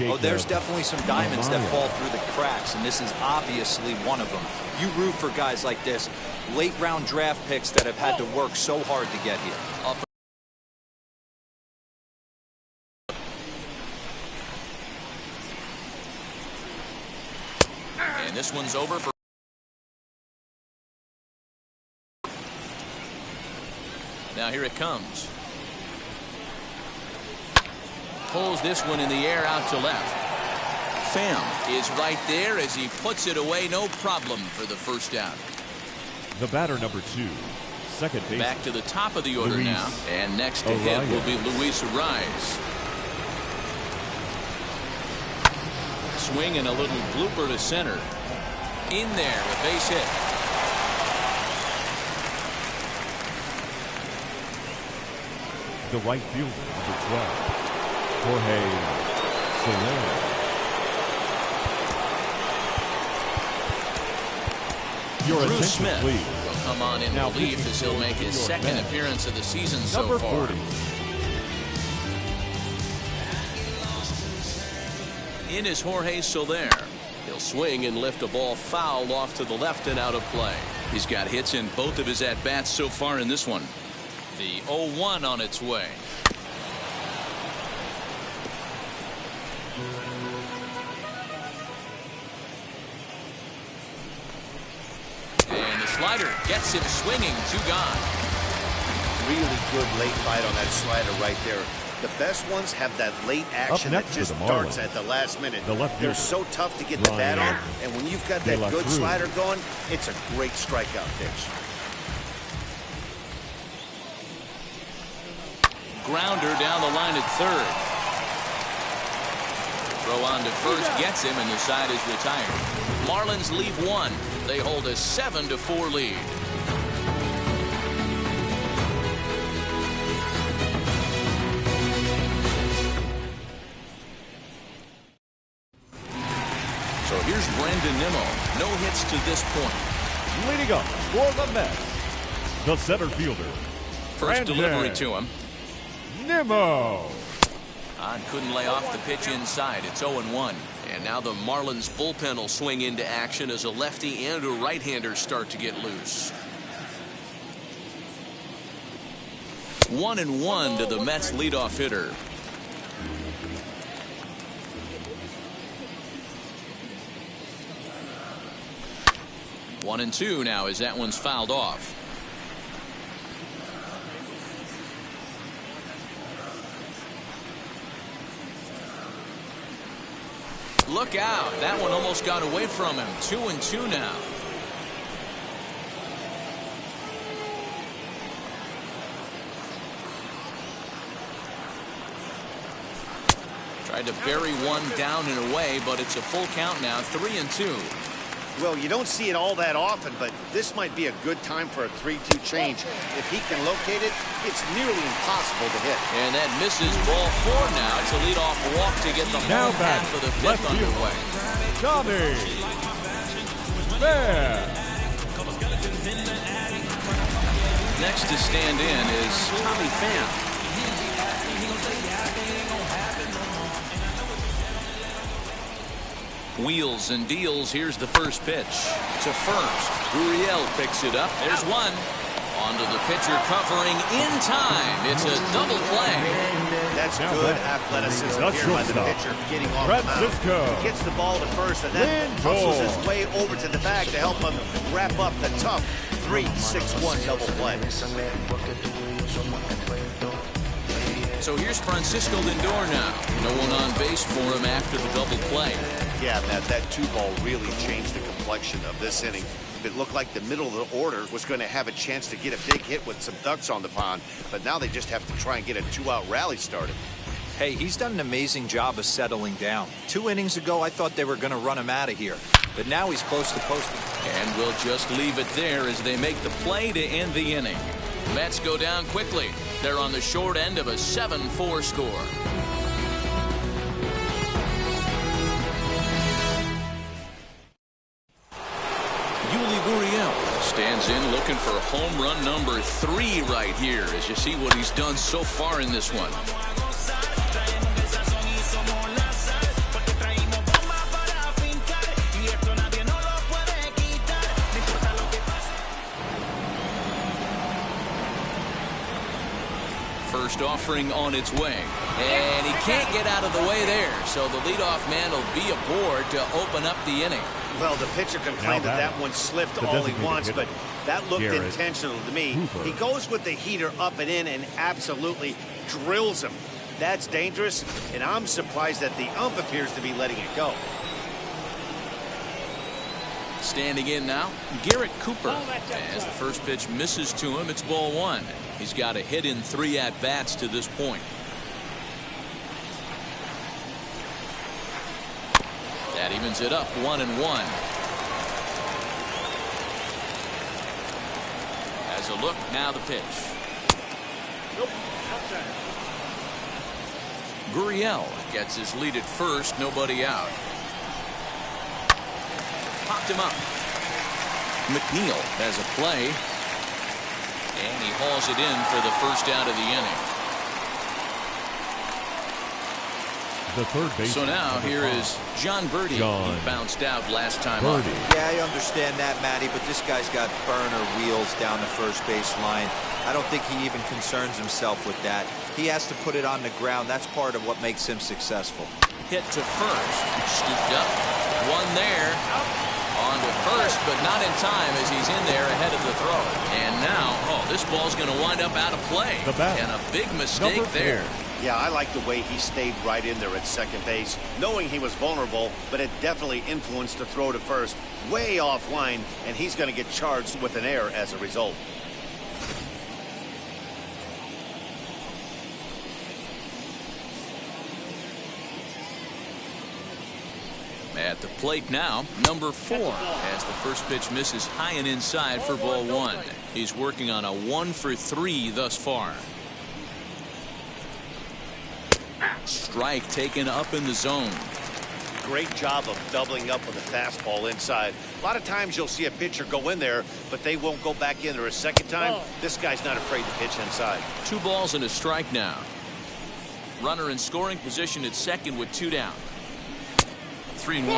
Oh, there's definitely some diamonds that fall through the cracks, and this is obviously one of them. You root for guys like this, late-round draft picks that have had to work so hard to get here. And this one's over for. Now here it comes. Pulls this one in the air out to left. Pham is right there as he puts it away, no problem for the first out. The batter number 2, second base. Back to the top of the order now, and next to hit will be Luis Arias. Swing and a little blooper to center. In there, a base hit. The right fielder, number 12, Jorge Soler. Drew Smith will come on in relief as he'll make his second appearance of the season so far. 40. In is Jorge Soler. He'll swing and lift a ball foul off to the left and out of play. He's got hits in both of his at-bats so far in this one. The 0-1 on its way. And the slider gets him swinging, 2 gone. Really good late bite on that slider right there. The best ones have that late action that just starts at the last minute. They're so tough to get the bat on, and when you've got that good slider going, it's a great strikeout pitch. Grounder down the line at third. Throw on to first gets him, and the side is retired. Marlins leave 1. They hold a 7-4 lead. So here's Brandon Nimmo. No hits to this point. Leading up for the Mets, the center fielder. First delivery to him. Nimmo. Couldn't lay off the pitch inside. It's 0-1. And now the Marlins bullpen will swing into action as a lefty and a right-hander start to get loose. 1-1 to the Mets leadoff hitter. One and 2 now as that one's fouled off. Look out. That one almost got away from him. 2-2 now. Tried to bury one down and away, but it's a full count now, 3-2. Well, you don't see it all that often, but this might be a good time for a 3-2 change. If he can locate it, it's nearly impossible to hit. And that misses ball 4 now. It's a leadoff walk to get the home half of the fifth underway. Tommy Pham. Next to stand in is Tommy Pham. Wheels and deals. Here's the first pitch to first. Gurriel picks it up. There's one. Onto the pitcher covering in time. It's a double play. That's good athleticism here by the pitcher, getting off the mound. He gets the ball to first and then hustles his way over to the bag to help him wrap up the tough 3-6-1 double play. So here's Francisco Lindor now. No one on base for him after the double play. Yeah, Matt, that 2-ball really changed the complexion of this inning. It looked like the middle of the order was going to have a chance to get a big hit with some ducks on the pond, but now they just have to try and get a 2-out rally started. Hey, he's done an amazing job of settling down. 2 innings ago, I thought they were going to run him out of here, but now he's close to posting. And we'll just leave it there as they make the play to end the inning. Mets go down quickly. They're on the short end of a 7-4 score. Gurriel stands in looking for home run number 3 right here as you see what he's done so far in this one. First offering on its way, and he can't get out of the way there, so the leadoff man will be aboard to open up the inning. Well, the pitcher can claim that one slipped all he wants, but that looked intentional to me. He goes with the heater up and in and absolutely drills him. That's dangerous, and I'm surprised that the ump appears to be letting it go. Standing in now, Garrett Cooper. As the first pitch misses to him, it's ball 1. He's got a hit in 3 at-bats to this point. That evens it up, 1-1. As a look, now the pitch. Gurriel gets his lead at first, nobody out. Popped him up. McNeil has a play. And he hauls it in for the first out of the inning. The third base. So now here is John Birdie. He bounced out last time up. Yeah, I understand that, Matty, but this guy's got burner wheels down the first base line. I don't think he even concerns himself with that. He has to put it on the ground. That's part of what makes him successful. Hit to first. Scooped up. One there. On to first, but not in time as he's in there ahead of the throw. And now, this ball's going to wind up out of play. And a big mistake there. Yeah, I like the way he stayed right in there at second base, knowing he was vulnerable, but it definitely influenced the throw to first. Way offline, and he's going to get charged with an error as a result. At the plate now, number 4, as the first pitch misses high and inside for ball 1. He's working on a 1 for 3 thus far. Strike taken up in the zone. Great job of doubling up with a fastball inside. A lot of times you'll see a pitcher go in there, but they won't go back in there a second time. This guy's not afraid to pitch inside. 2 balls and a strike now. Runner in scoring position at second with 2 down. 3-1.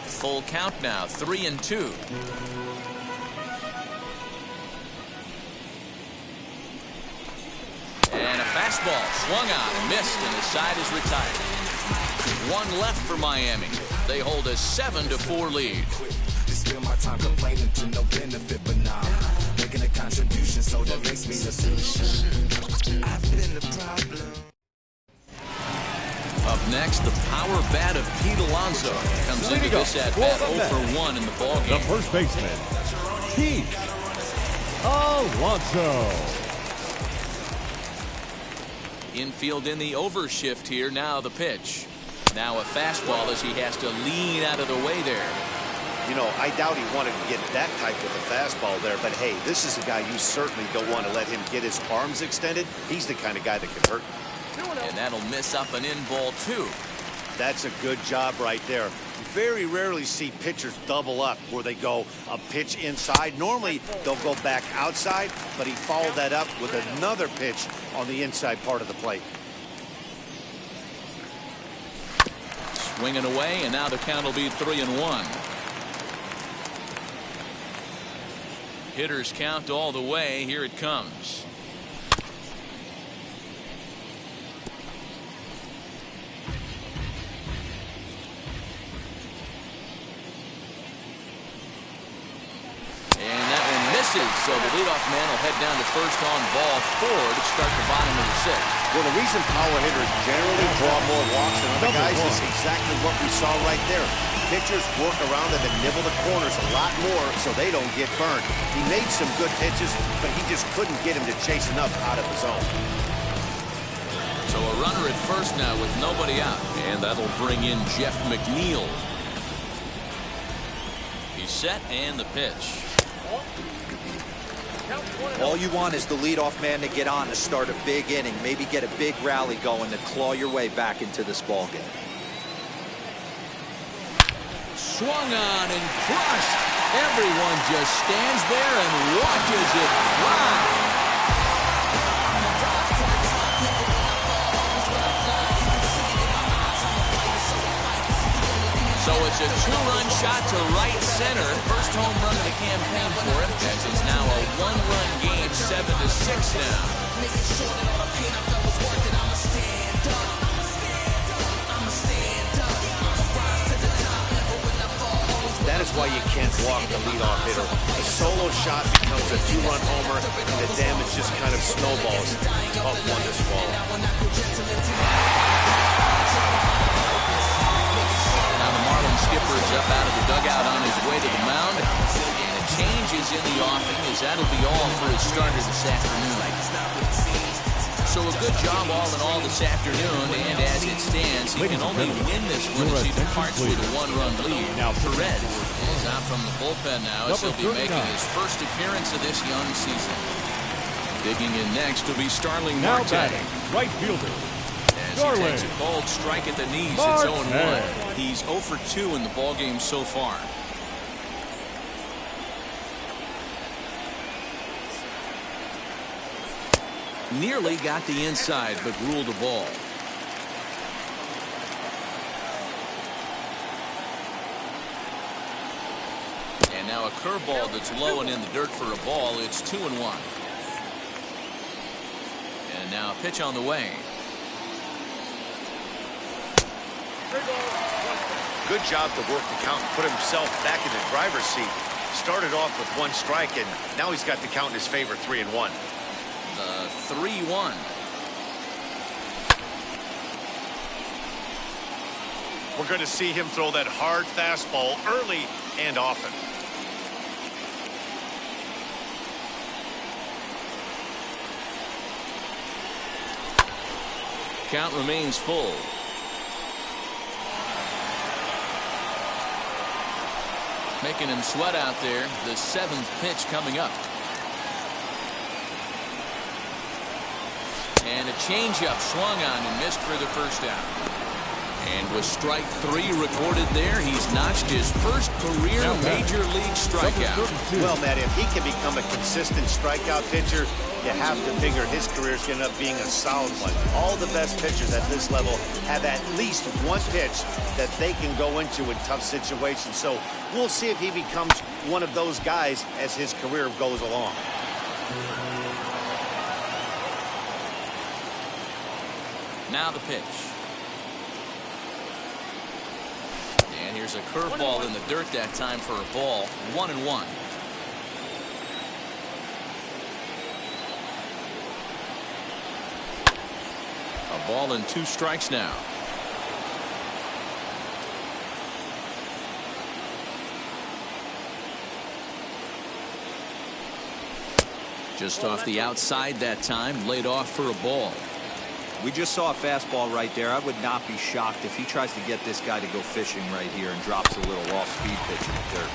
Full count now, 3-2. And a fastball swung on and missed, and his side is retired. 1 left for Miami. They hold a 7-4 lead. My time complaining to no benefit, but now making a contribution, so that makes me the solution. I've been the problem. Up next, the power bat of Pete Alonso comes into this at bat 0 for 1 in the ballgame. The first baseman, Pete Alonso. Infield in the overshift here. Now the pitch. Now a fastball as he has to lean out of the way there. You know, I doubt he wanted to get that type with a fastball there, but hey, this is a guy you certainly don't want to let him get his arms extended. He's the kind of guy that can hurt. And that'll miss up an in ball 2. That's a good job right there. Very rarely see pitchers double up where they go a pitch inside. Normally they'll go back outside, but he followed that up with another pitch on the inside part of the plate. Swinging away, and now the count will be 3-1. Hitters count all the way. Here it comes. And that one misses, so the leadoff man will head down to first on ball 4 to start the bottom of the 6th. Well, the reason power hitters generally draw more walks than other guys is exactly what we saw right there. Pitchers work around them and nibble the corners a lot more so they don't get burned. He made some good pitches, but he just couldn't get him to chase enough out of the zone. So a runner at first now with nobody out, and that'll bring in Jeff McNeil. He's set, and the pitch. All you want is the leadoff man to get on to start a big inning, maybe get a big rally going to claw your way back into this ball game. Swung on and crushed. Everyone just stands there and watches it fly. So it's a 2-run shot to right center. First home run of the campaign for him. That is now a 1-run game, 7-6 now. That is why you can't walk the leadoff hitter. A solo shot becomes a 2-run homer, and the damage just kind of snowballs. Tough one to swallow. Skipper is up out of the dugout on his way to the mound, and a change is in the offing as that'll be all for his starter this afternoon. So a good job all in all this afternoon, and as it stands, he can only win this one as he departs with a 1-run lead. Now Perez is out from the bullpen now as he'll be making his first appearance of this young season. Digging in next will be Starling Marte. Now batting, right fielder. As he takes a cold strike at the knees, it's 0-1. He's 0 for 2 in the ballgame so far. Nearly got the inside, but ruled a ball. And now a curveball that's low and in the dirt for a ball. It's 2-1. And now a pitch on the way. Good job to work the count and put himself back in the driver's seat. Started off with 1 strike, and now he's got the count in his favor, 3-1. 3-1. We're going to see him throw that hard fastball early and often. Count remains full. Making him sweat out there. The 7th pitch coming up. And a changeup swung on and missed for the first out. And with strike 3 recorded there, he's notched his first career major league strikeout. Well, Matt, if he can become a consistent strikeout pitcher, you have to figure his career is going to end up being a solid one. All the best pitchers at this level have at least one pitch that they can go into in tough situations. So we'll see if he becomes one of those guys as his career goes along. Now the pitch. And here's a curveball in the dirt that time for a ball. 1-1. A ball and 2 strikes now. Just off the outside that time, laid off for a ball. We just saw a fastball right there. I would not be shocked if he tries to get this guy to go fishing right here and drops a little off-speed pitch in the dirt.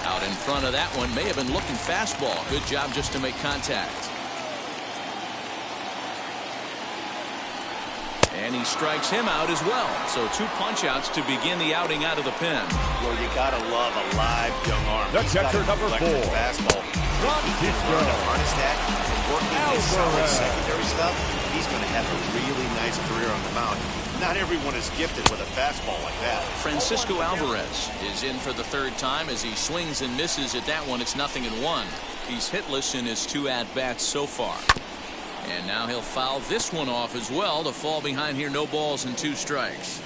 Out in front of that one, may have been looking fastball. Good job just to make contact. And he strikes him out as well. So 2 punch-outs to begin the outing out of the pen. Well, you gotta love a live young arm. The catcher, number 4. Fastball. He can learn to harness that and working his solid secondary stuff. He's going to have a really nice career on the mound. Not everyone is gifted with a fastball like that. Francisco Alvarez is in for the 3rd time as he swings and misses at that one. It's 0-1. He's hitless in his 2 at-bats so far. And now he'll foul this one off as well to fall behind here. No balls and 2 strikes.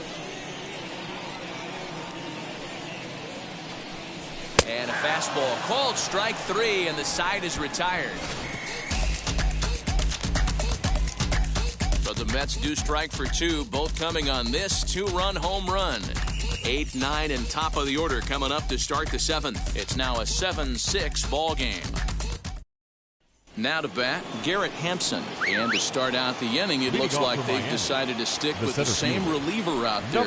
And a fastball called strike 3, and the side is retired. But the Mets do strike for 2, both coming on this 2-run home run. 8, 9, and top of the order coming up to start the 7th. It's now a 7-6 ball game. Now to bat, Garrett Hampson. And to start out the inning, it looks like they've decided to stick with the same reliever out there.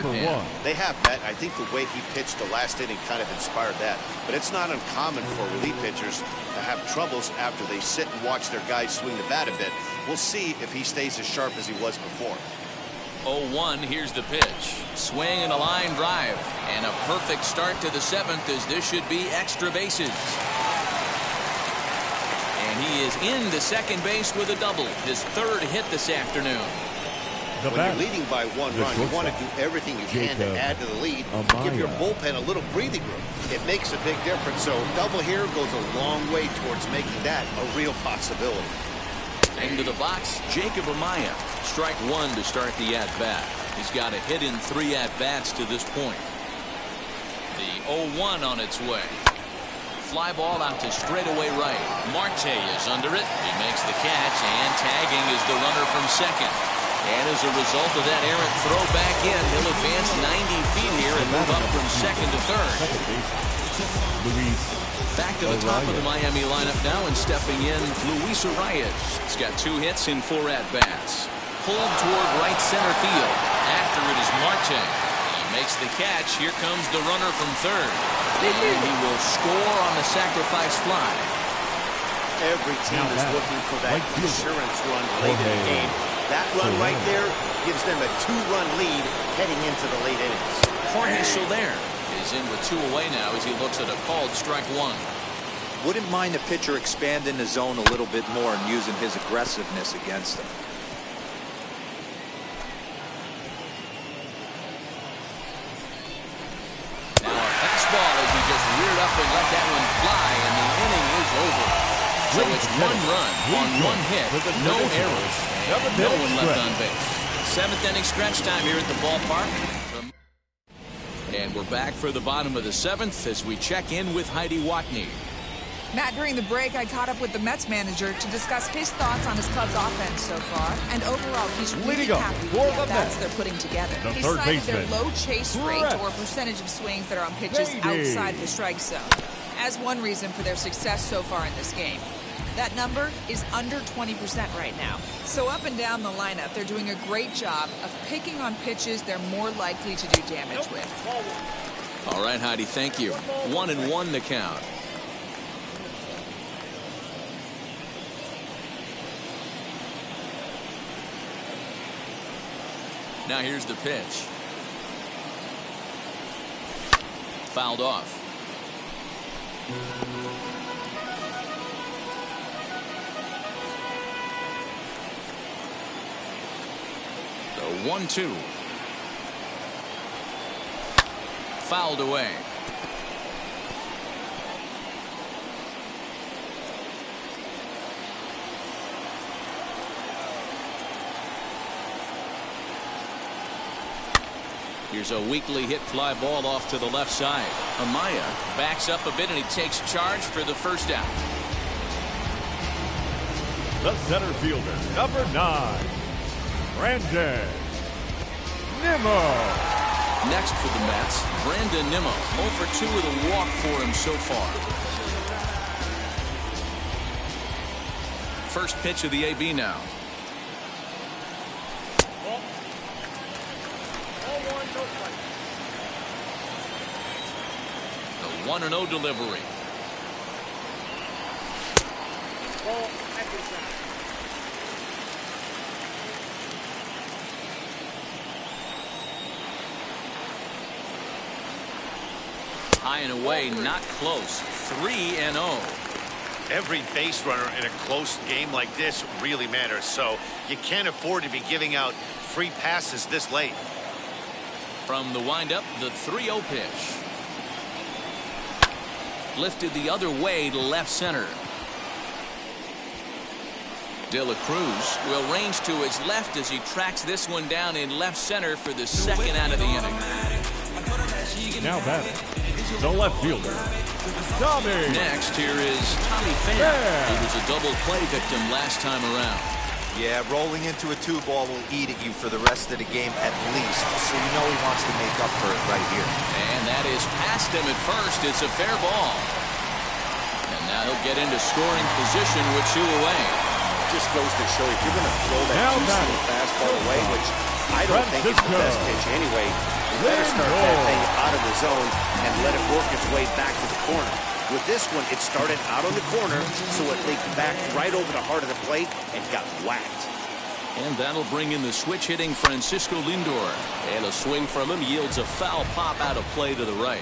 They have, Matt. I think the way he pitched the last inning kind of inspired that. But it's not uncommon for relief pitchers to have troubles after they sit and watch their guys swing the bat a bit. We'll see if he stays as sharp as he was before. 0-1, here's the pitch. Swing and a line drive. And a perfect start to the 7th as this should be extra bases. And he is into second base with a double. His 3rd hit this afternoon. When you're leading by 1 run, you want to do everything you can to add to the lead. Give your bullpen a little breathing room. It makes a big difference. So double here goes a long way towards making that a real possibility. Into the box, Jacob Amaya. Strike 1 to start the at-bat. He's got a hit in 3 at-bats to this point. The 0-1 on its way. Fly ball out to straightaway right. Marte is under it. He makes the catch, and tagging is the runner from second. And as a result of that errant throw back in, he'll advance 90 feet here and move up from second to third. Back to the top of the Miami lineup now, and stepping in, Luis Arias. He's got 2 hits in 4 at-bats. Pulled toward right center field. After it is Marte. Makes the catch. Here comes the runner from third. And he will score on the sacrifice fly. Every team is looking for that insurance run late in the game. That run right there gives them a 2-run lead heading into the late innings. Jorge Soler is in with 2 away now as he looks at a called strike 1. Wouldn't mind the pitcher expanding the zone a little bit more and using his aggressiveness against them. Reared up and let that one fly, and the inning is over. So it's 1 run on 1 hit, no errors, and no one left on base. 7th inning stretch time here at the ballpark. And we're back for the bottom of the 7th as we check in with Heidi Watney. Matt, during the break, I caught up with the Mets manager to discuss his thoughts on his club's offense so far. And overall, he's really happy with the at-bats they're putting together. He cited their low chase rate or percentage of swings that are on pitches outside the strike zone as one reason for their success so far in this game. That number is under 20% right now. So up and down the lineup, they're doing a great job of picking on pitches they're more likely to do damage with. All right, Heidi, thank you. 1-1 the count. Now here's the pitch. Fouled off. The 1-2. Fouled away. Here's a weakly hit fly ball off to the left side. Amaya backs up a bit and he takes charge for the first out. The center fielder, number 9, Brandon Nimmo. Next for the Mets, Brandon Nimmo. 0 for 2 with a walk for him so far. first pitch of the AB now. Ball. Ball 1, no strike. The 1-0 delivery. Ball, second down. High and away, not close. 3-0. Every base runner in a close game like this really matters, so you can't afford to be giving out free passes this late. From the windup, the 3-0 pitch. Lifted the other way to left center. De La Cruz will range to his left as he tracks this one down in left center for the second out of the inning. Now batting, the left fielder, Tommy. Next, here is Tommy Pham. He was a double play victim last time around. Yeah, rolling into a 2-ball will eat at you for the rest of the game at least, so you know he wants to make up for it right here. And that is past him at first. It's a fair ball. And now he'll get into scoring position with 2 away. Just goes to show if you're going to throw that two-seam fastball away, which I don't think is the best pitch anyway, you better start that thing out of the zone and let it work its way back to the corner. With this one, it started out on the corner, so it leaked back right over the heart of the plate and got whacked. And that'll bring in the switch-hitting Francisco Lindor. And a swing from him yields a foul pop out of play to the right.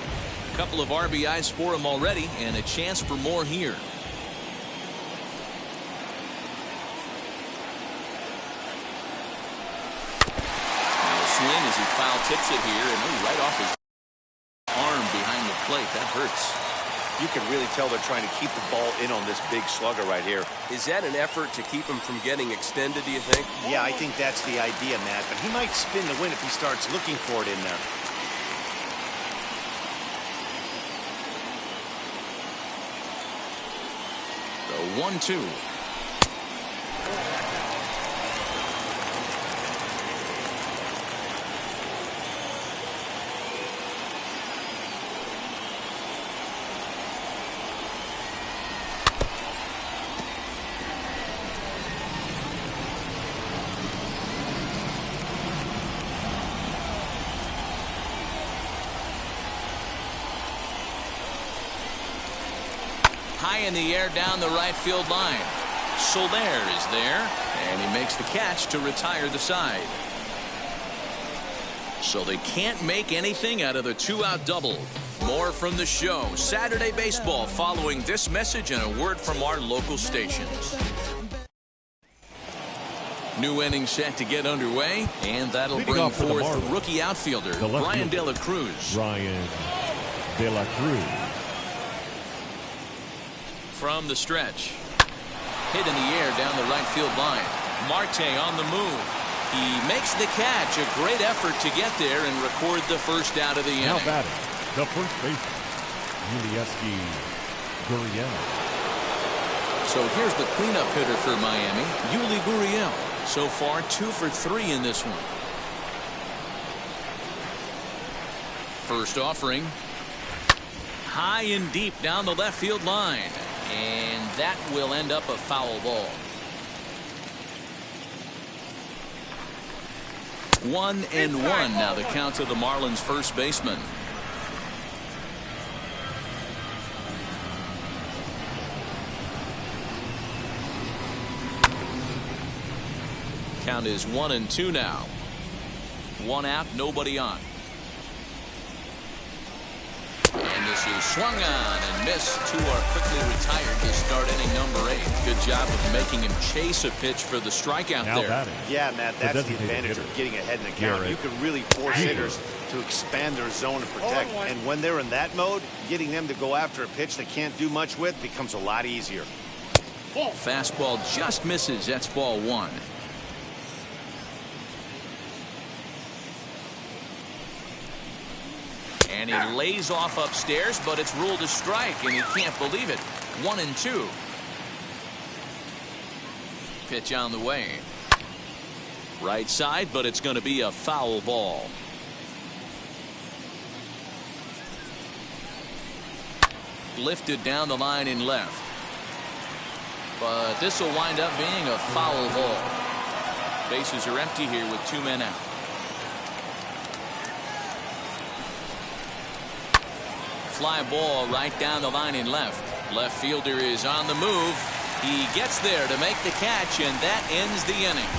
A couple of RBIs for him already, and a chance for more here. Swing as he foul tips it here, and right off his arm behind the plate. That hurts. You can really tell they're trying to keep the ball in on this big slugger right here. Is that an effort to keep him from getting extended, do you think? Yeah, I think that's the idea, Matt, but he might spin the win if he starts looking for it in there. The 1-2. High in the air down the right field line. Soler is there, and he makes the catch to retire the side. So they can't make anything out of the 2-out double. More from the show. Saturday Baseball following this message and a word from our local stations. New inning set to get underway, and that'll bring forth the rookie outfielder, Brian De La Cruz. Brian De La Cruz. From the stretch. Hit in the air down the right field line. Marte on the move. He makes the catch. A great effort to get there and record the first out of the inning. Now batting, the first baseman, Yuli Gurriel. So here's the cleanup hitter for Miami, Yuli Gurriel. So far, 2 for 3 in this one. First offering. High and deep down the left field line. And that will end up a foul ball. 1-1 now the count to the Marlins first baseman. Count is 1-2 now. 1 out, nobody on. And this is swung on and missed. 2 are quickly retired to start inning number 8. Good job of making him chase a pitch for the strikeout now there. Batting. Yeah, Matt, that's the advantage of getting ahead in the count. You can really force hitters to expand their zone and protect. And when they're in that mode, getting them to go after a pitch they can't do much with becomes a lot easier. Fastball just misses. That's ball 1. And he lays off upstairs, but it's ruled a strike, and he can't believe it. 1-2. Pitch on the way. Right side, but it's going to be a foul ball. Lifted down the line in left. but this will wind up being a foul ball. Bases are empty here with 2 men out. Fly ball right down the line in left. Left fielder is on the move. He gets there to make the catch, and that ends the inning.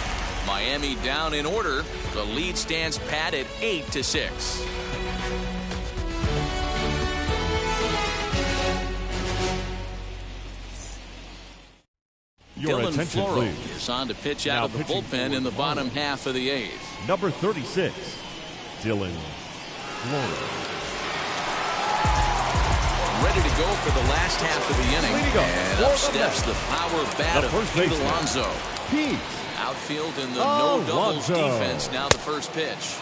Miami down in order. The lead stands pat at 8-6. Dylan Floro is on to pitch out of the bullpen in the bottom half of the 8th. Number 36, Dylan Floro. Ready to go for the last half of the inning. And up steps the power bat of Pete Alonso. Outfield in the no-doubles defense, now the first pitch.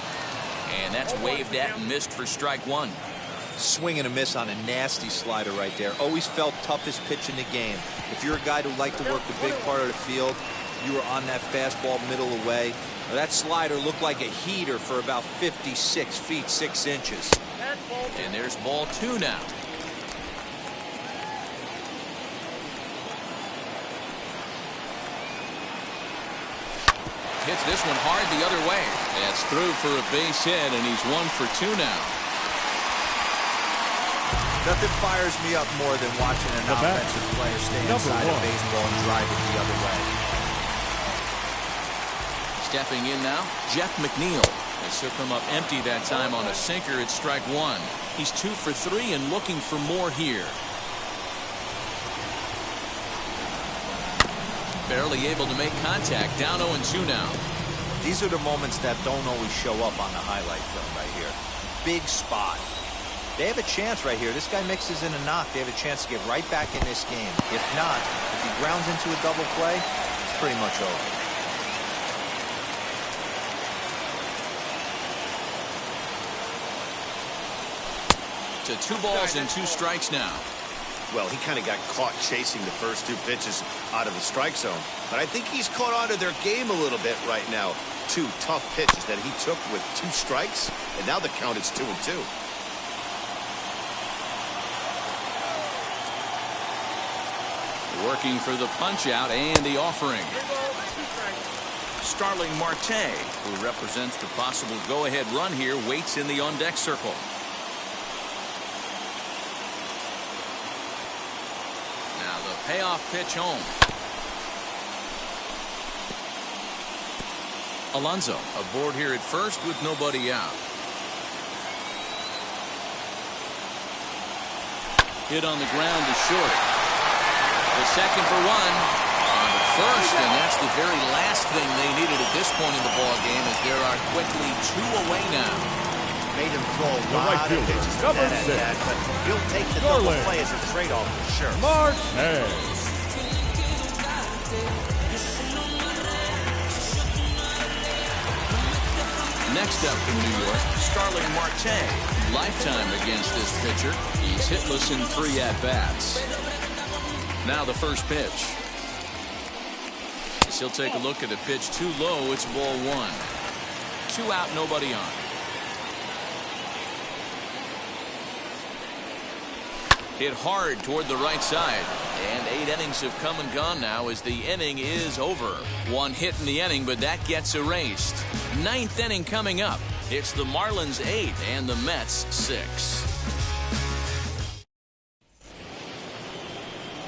And that's waved at and missed for strike 1. Swing and a miss on a nasty slider right there. Always felt toughest pitch in the game. If you're a guy who liked to work the big part of the field, you were on that fastball middle away. Now, that slider looked like a heater for about 56 feet 6 inches. And there's ball 2 now. Hits this one hard the other way. That's through for a base hit, and he's 1 for 2 now. Nothing fires me up more than watching an offensive player stay inside a baseball and drive it the other way. Stepping in now, Jeff McNeil. They took him up empty that time on a sinker at strike 1. He's 2 for 3 and looking for more here. Barely able to make contact. Down 0-2 now. These are the moments that don't always show up on the highlight film right here. Big spot. They have a chance right here. This guy mixes in a knock. They have a chance to get right back in this game. If not, if he grounds into a double play, it's pretty much over. To 2 balls and 2 strikes now. Well, he kind of got caught chasing the first 2 pitches out of the strike zone. But I think he's caught on to their game a little bit right now. 2 tough pitches that he took with 2 strikes, and now the count is 2-2. Working for the punch out and the offering. Starling Marte, who represents the possible go-ahead run here, waits in the on-deck circle. Now the payoff pitch home. Alonso aboard here at first with nobody out. Hit on the ground to short. The second for 1 on the first, and that's the very last thing they needed at this point in the ball game, as there are quickly 2 away now. Made him throw a lot of pitches at that, but he'll take the double play as a trade-off for sure. Martinez. Next up from New York, Starling Marte. Lifetime against this pitcher. He's hitless in 3 at-bats. Now the first pitch. He'll take a look at a pitch too low. It's ball 1. 2 out, nobody on. Hit hard toward the right side. And 8 innings have come and gone now as the inning is over. 1 hit in the inning, but that gets erased. 9th inning coming up. It's the Marlins 8 and the Mets 6.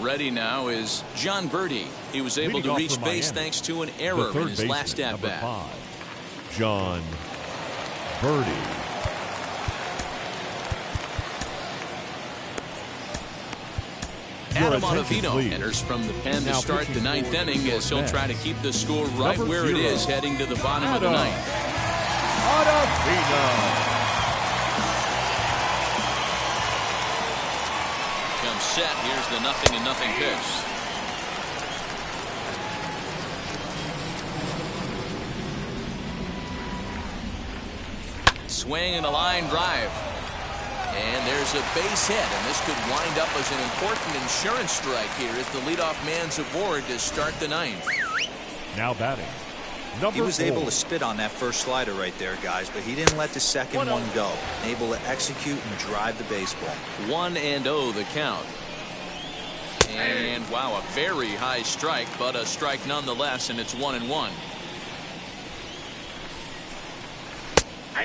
Ready now is John Birdie. He was able to reach base thanks to an error in his last at-bat. John Birdie. Adam Ottavino enters from the pen to start the 9th inning, as he'll try to keep the score right where it is heading to the bottom of the 9th. Ottavino. Comes set. Here's the 0-0 pitch. Swing and a line drive. And there's a base hit, and this could wind up as an important insurance strike here as the leadoff man's aboard to start the 9th. Now batting. He was able to spit on that first slider right there, guys, but he didn't let the second one go. Able to execute and drive the baseball. 1-0 the count. And wow, a very high strike, but a strike nonetheless, and it's 1-1.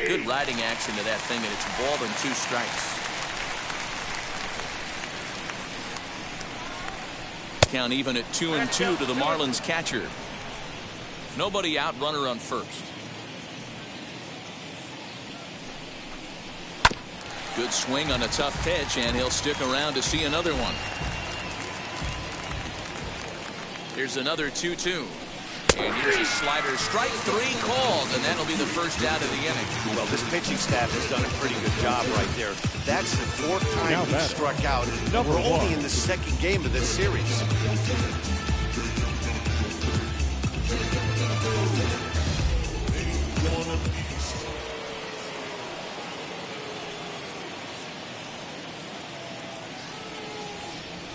Good riding action to that thing, and it's ball and 2 strikes. Count even at 2-2 to the Marlins catcher. Nobody out, runner on first. Good swing on a tough pitch, and he'll stick around to see another one. Here's another 2-2. And here's a slider. Strike 3 called, and that'll be the first out of the inning. Well, this pitching staff has done a pretty good job right there. That's the 4th time he struck out. We're only in the 2nd game of this series.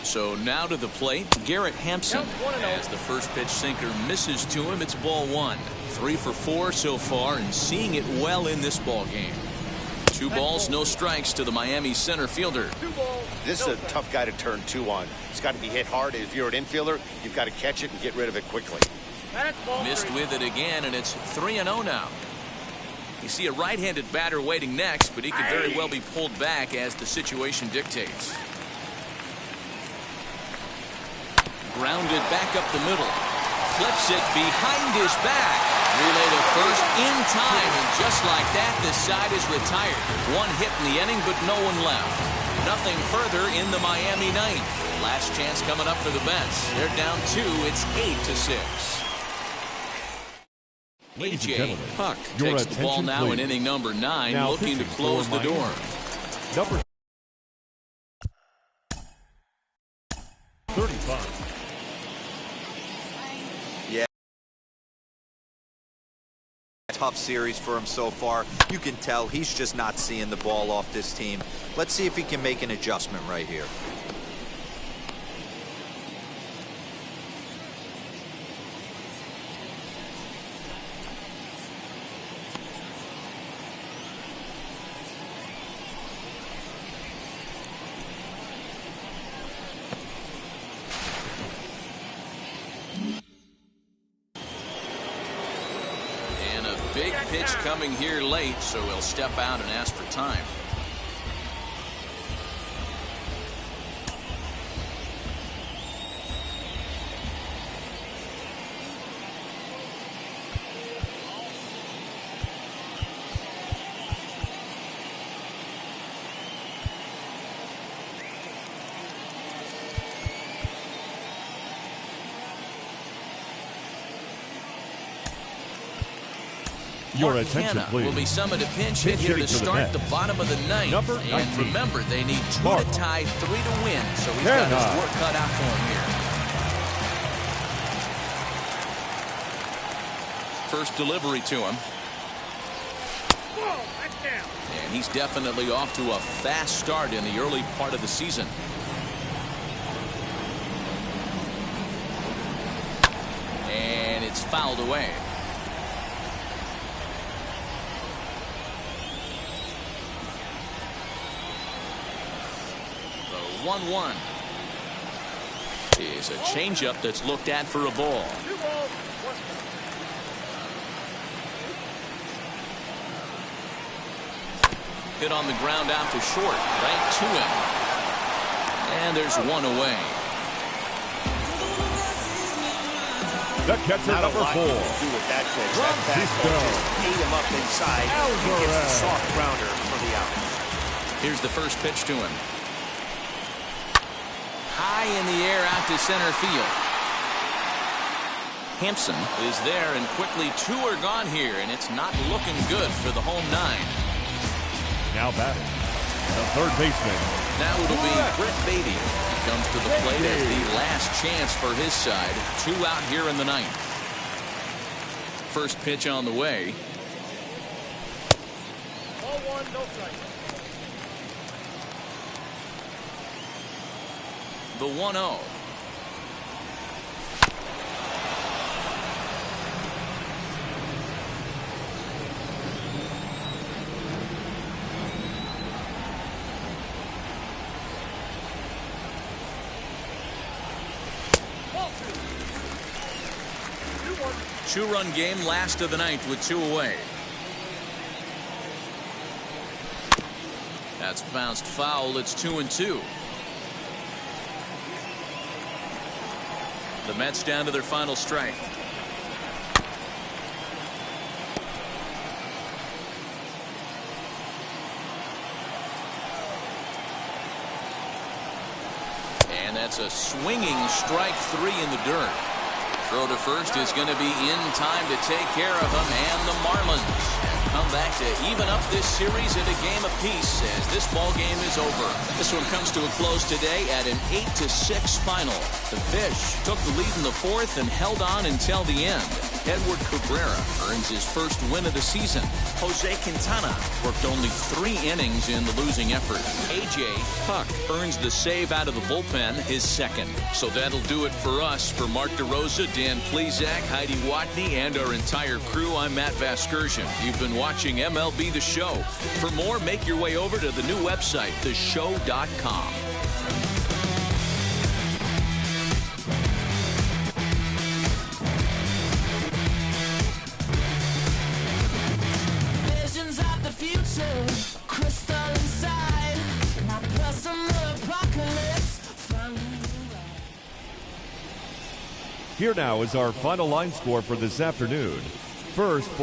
So now to the plate, Garrett Hampson. As the first pitch sinker misses to him, it's ball 1. 3 for 4 so far, and seeing it well in this ball game. 2 balls, no strikes to the Miami center fielder. This is a tough guy to turn 2 on. It's got to be hit hard. If you're an infielder, you've got to catch it and get rid of it quickly. Missed with it again, and it's 3-0 now. You see a right-handed batter waiting next, but he could very well be pulled back as the situation dictates. Grounded back up the middle. Flips it behind his back. Relay to first in time, and just like that, the side is retired. 1 hit in the inning, but no one left. Nothing further in the Miami 9th. Last chance coming up for the Mets. They're down 2. It's 8-6. A.J. Puck takes the ball now in inning number 9, looking to close the door. Number 35. Tough series for him so far. You can tell he's just not seeing the ball off this team. Let's see if he can make an adjustment right here. Big pitch coming here late, so he'll step out and ask for time. Your attention, please. Will be summoned a pinch hit here to start the bottom of the 9th. Number 19. And remember, they need 2 to tie, 3 to win, so he's got his work cut out for him here. First delivery to him. And he's definitely off to a fast start in the early part of the season. And it's fouled away. The 1-1 is a changeup that's looked at for a ball. Hit on the ground out to short, right to him. And there's 1 away. The catcher, number 4. Do with that pitch. That fastball just ate him up inside. He gets the soft grounder for the out. Here's the first pitch to him. High in the air out to center field. Hampson is there, and quickly 2 are gone here, and it's not looking good for the home 9. Now batting, the third baseman. Now it'll be Britt Beatty. He comes to the plate as the last chance for his side. 2 out here in the 9th. First pitch on the way. Ball 1, no strike. The 1-0. Two-run game, last of the ninth with 2 away. That's bounced foul. It's 2-2. The Mets down to their final strike. And that's a swinging strike 3 in the dirt. Throw to first is going to be in time to take care of him, and the Marlins have come back to even up this series at a game apiece as this ball game is over. This one comes to a close today at an 8-6 final. The Fish took the lead in the fourth and held on until the end. Edward Cabrera earns his first win of the season. Jose Quintana worked only 3 innings in the losing effort. A.J. Puck earns the save out of the bullpen, his second. So that'll do it for us. For Mark DeRosa, Dan Plezak, Heidi Watney, and our entire crew, I'm Matt Vasgersian. You've been watching MLB The Show. For more, make your way over to the new website, theshow.com. Here now is our final line score for this afternoon. First, for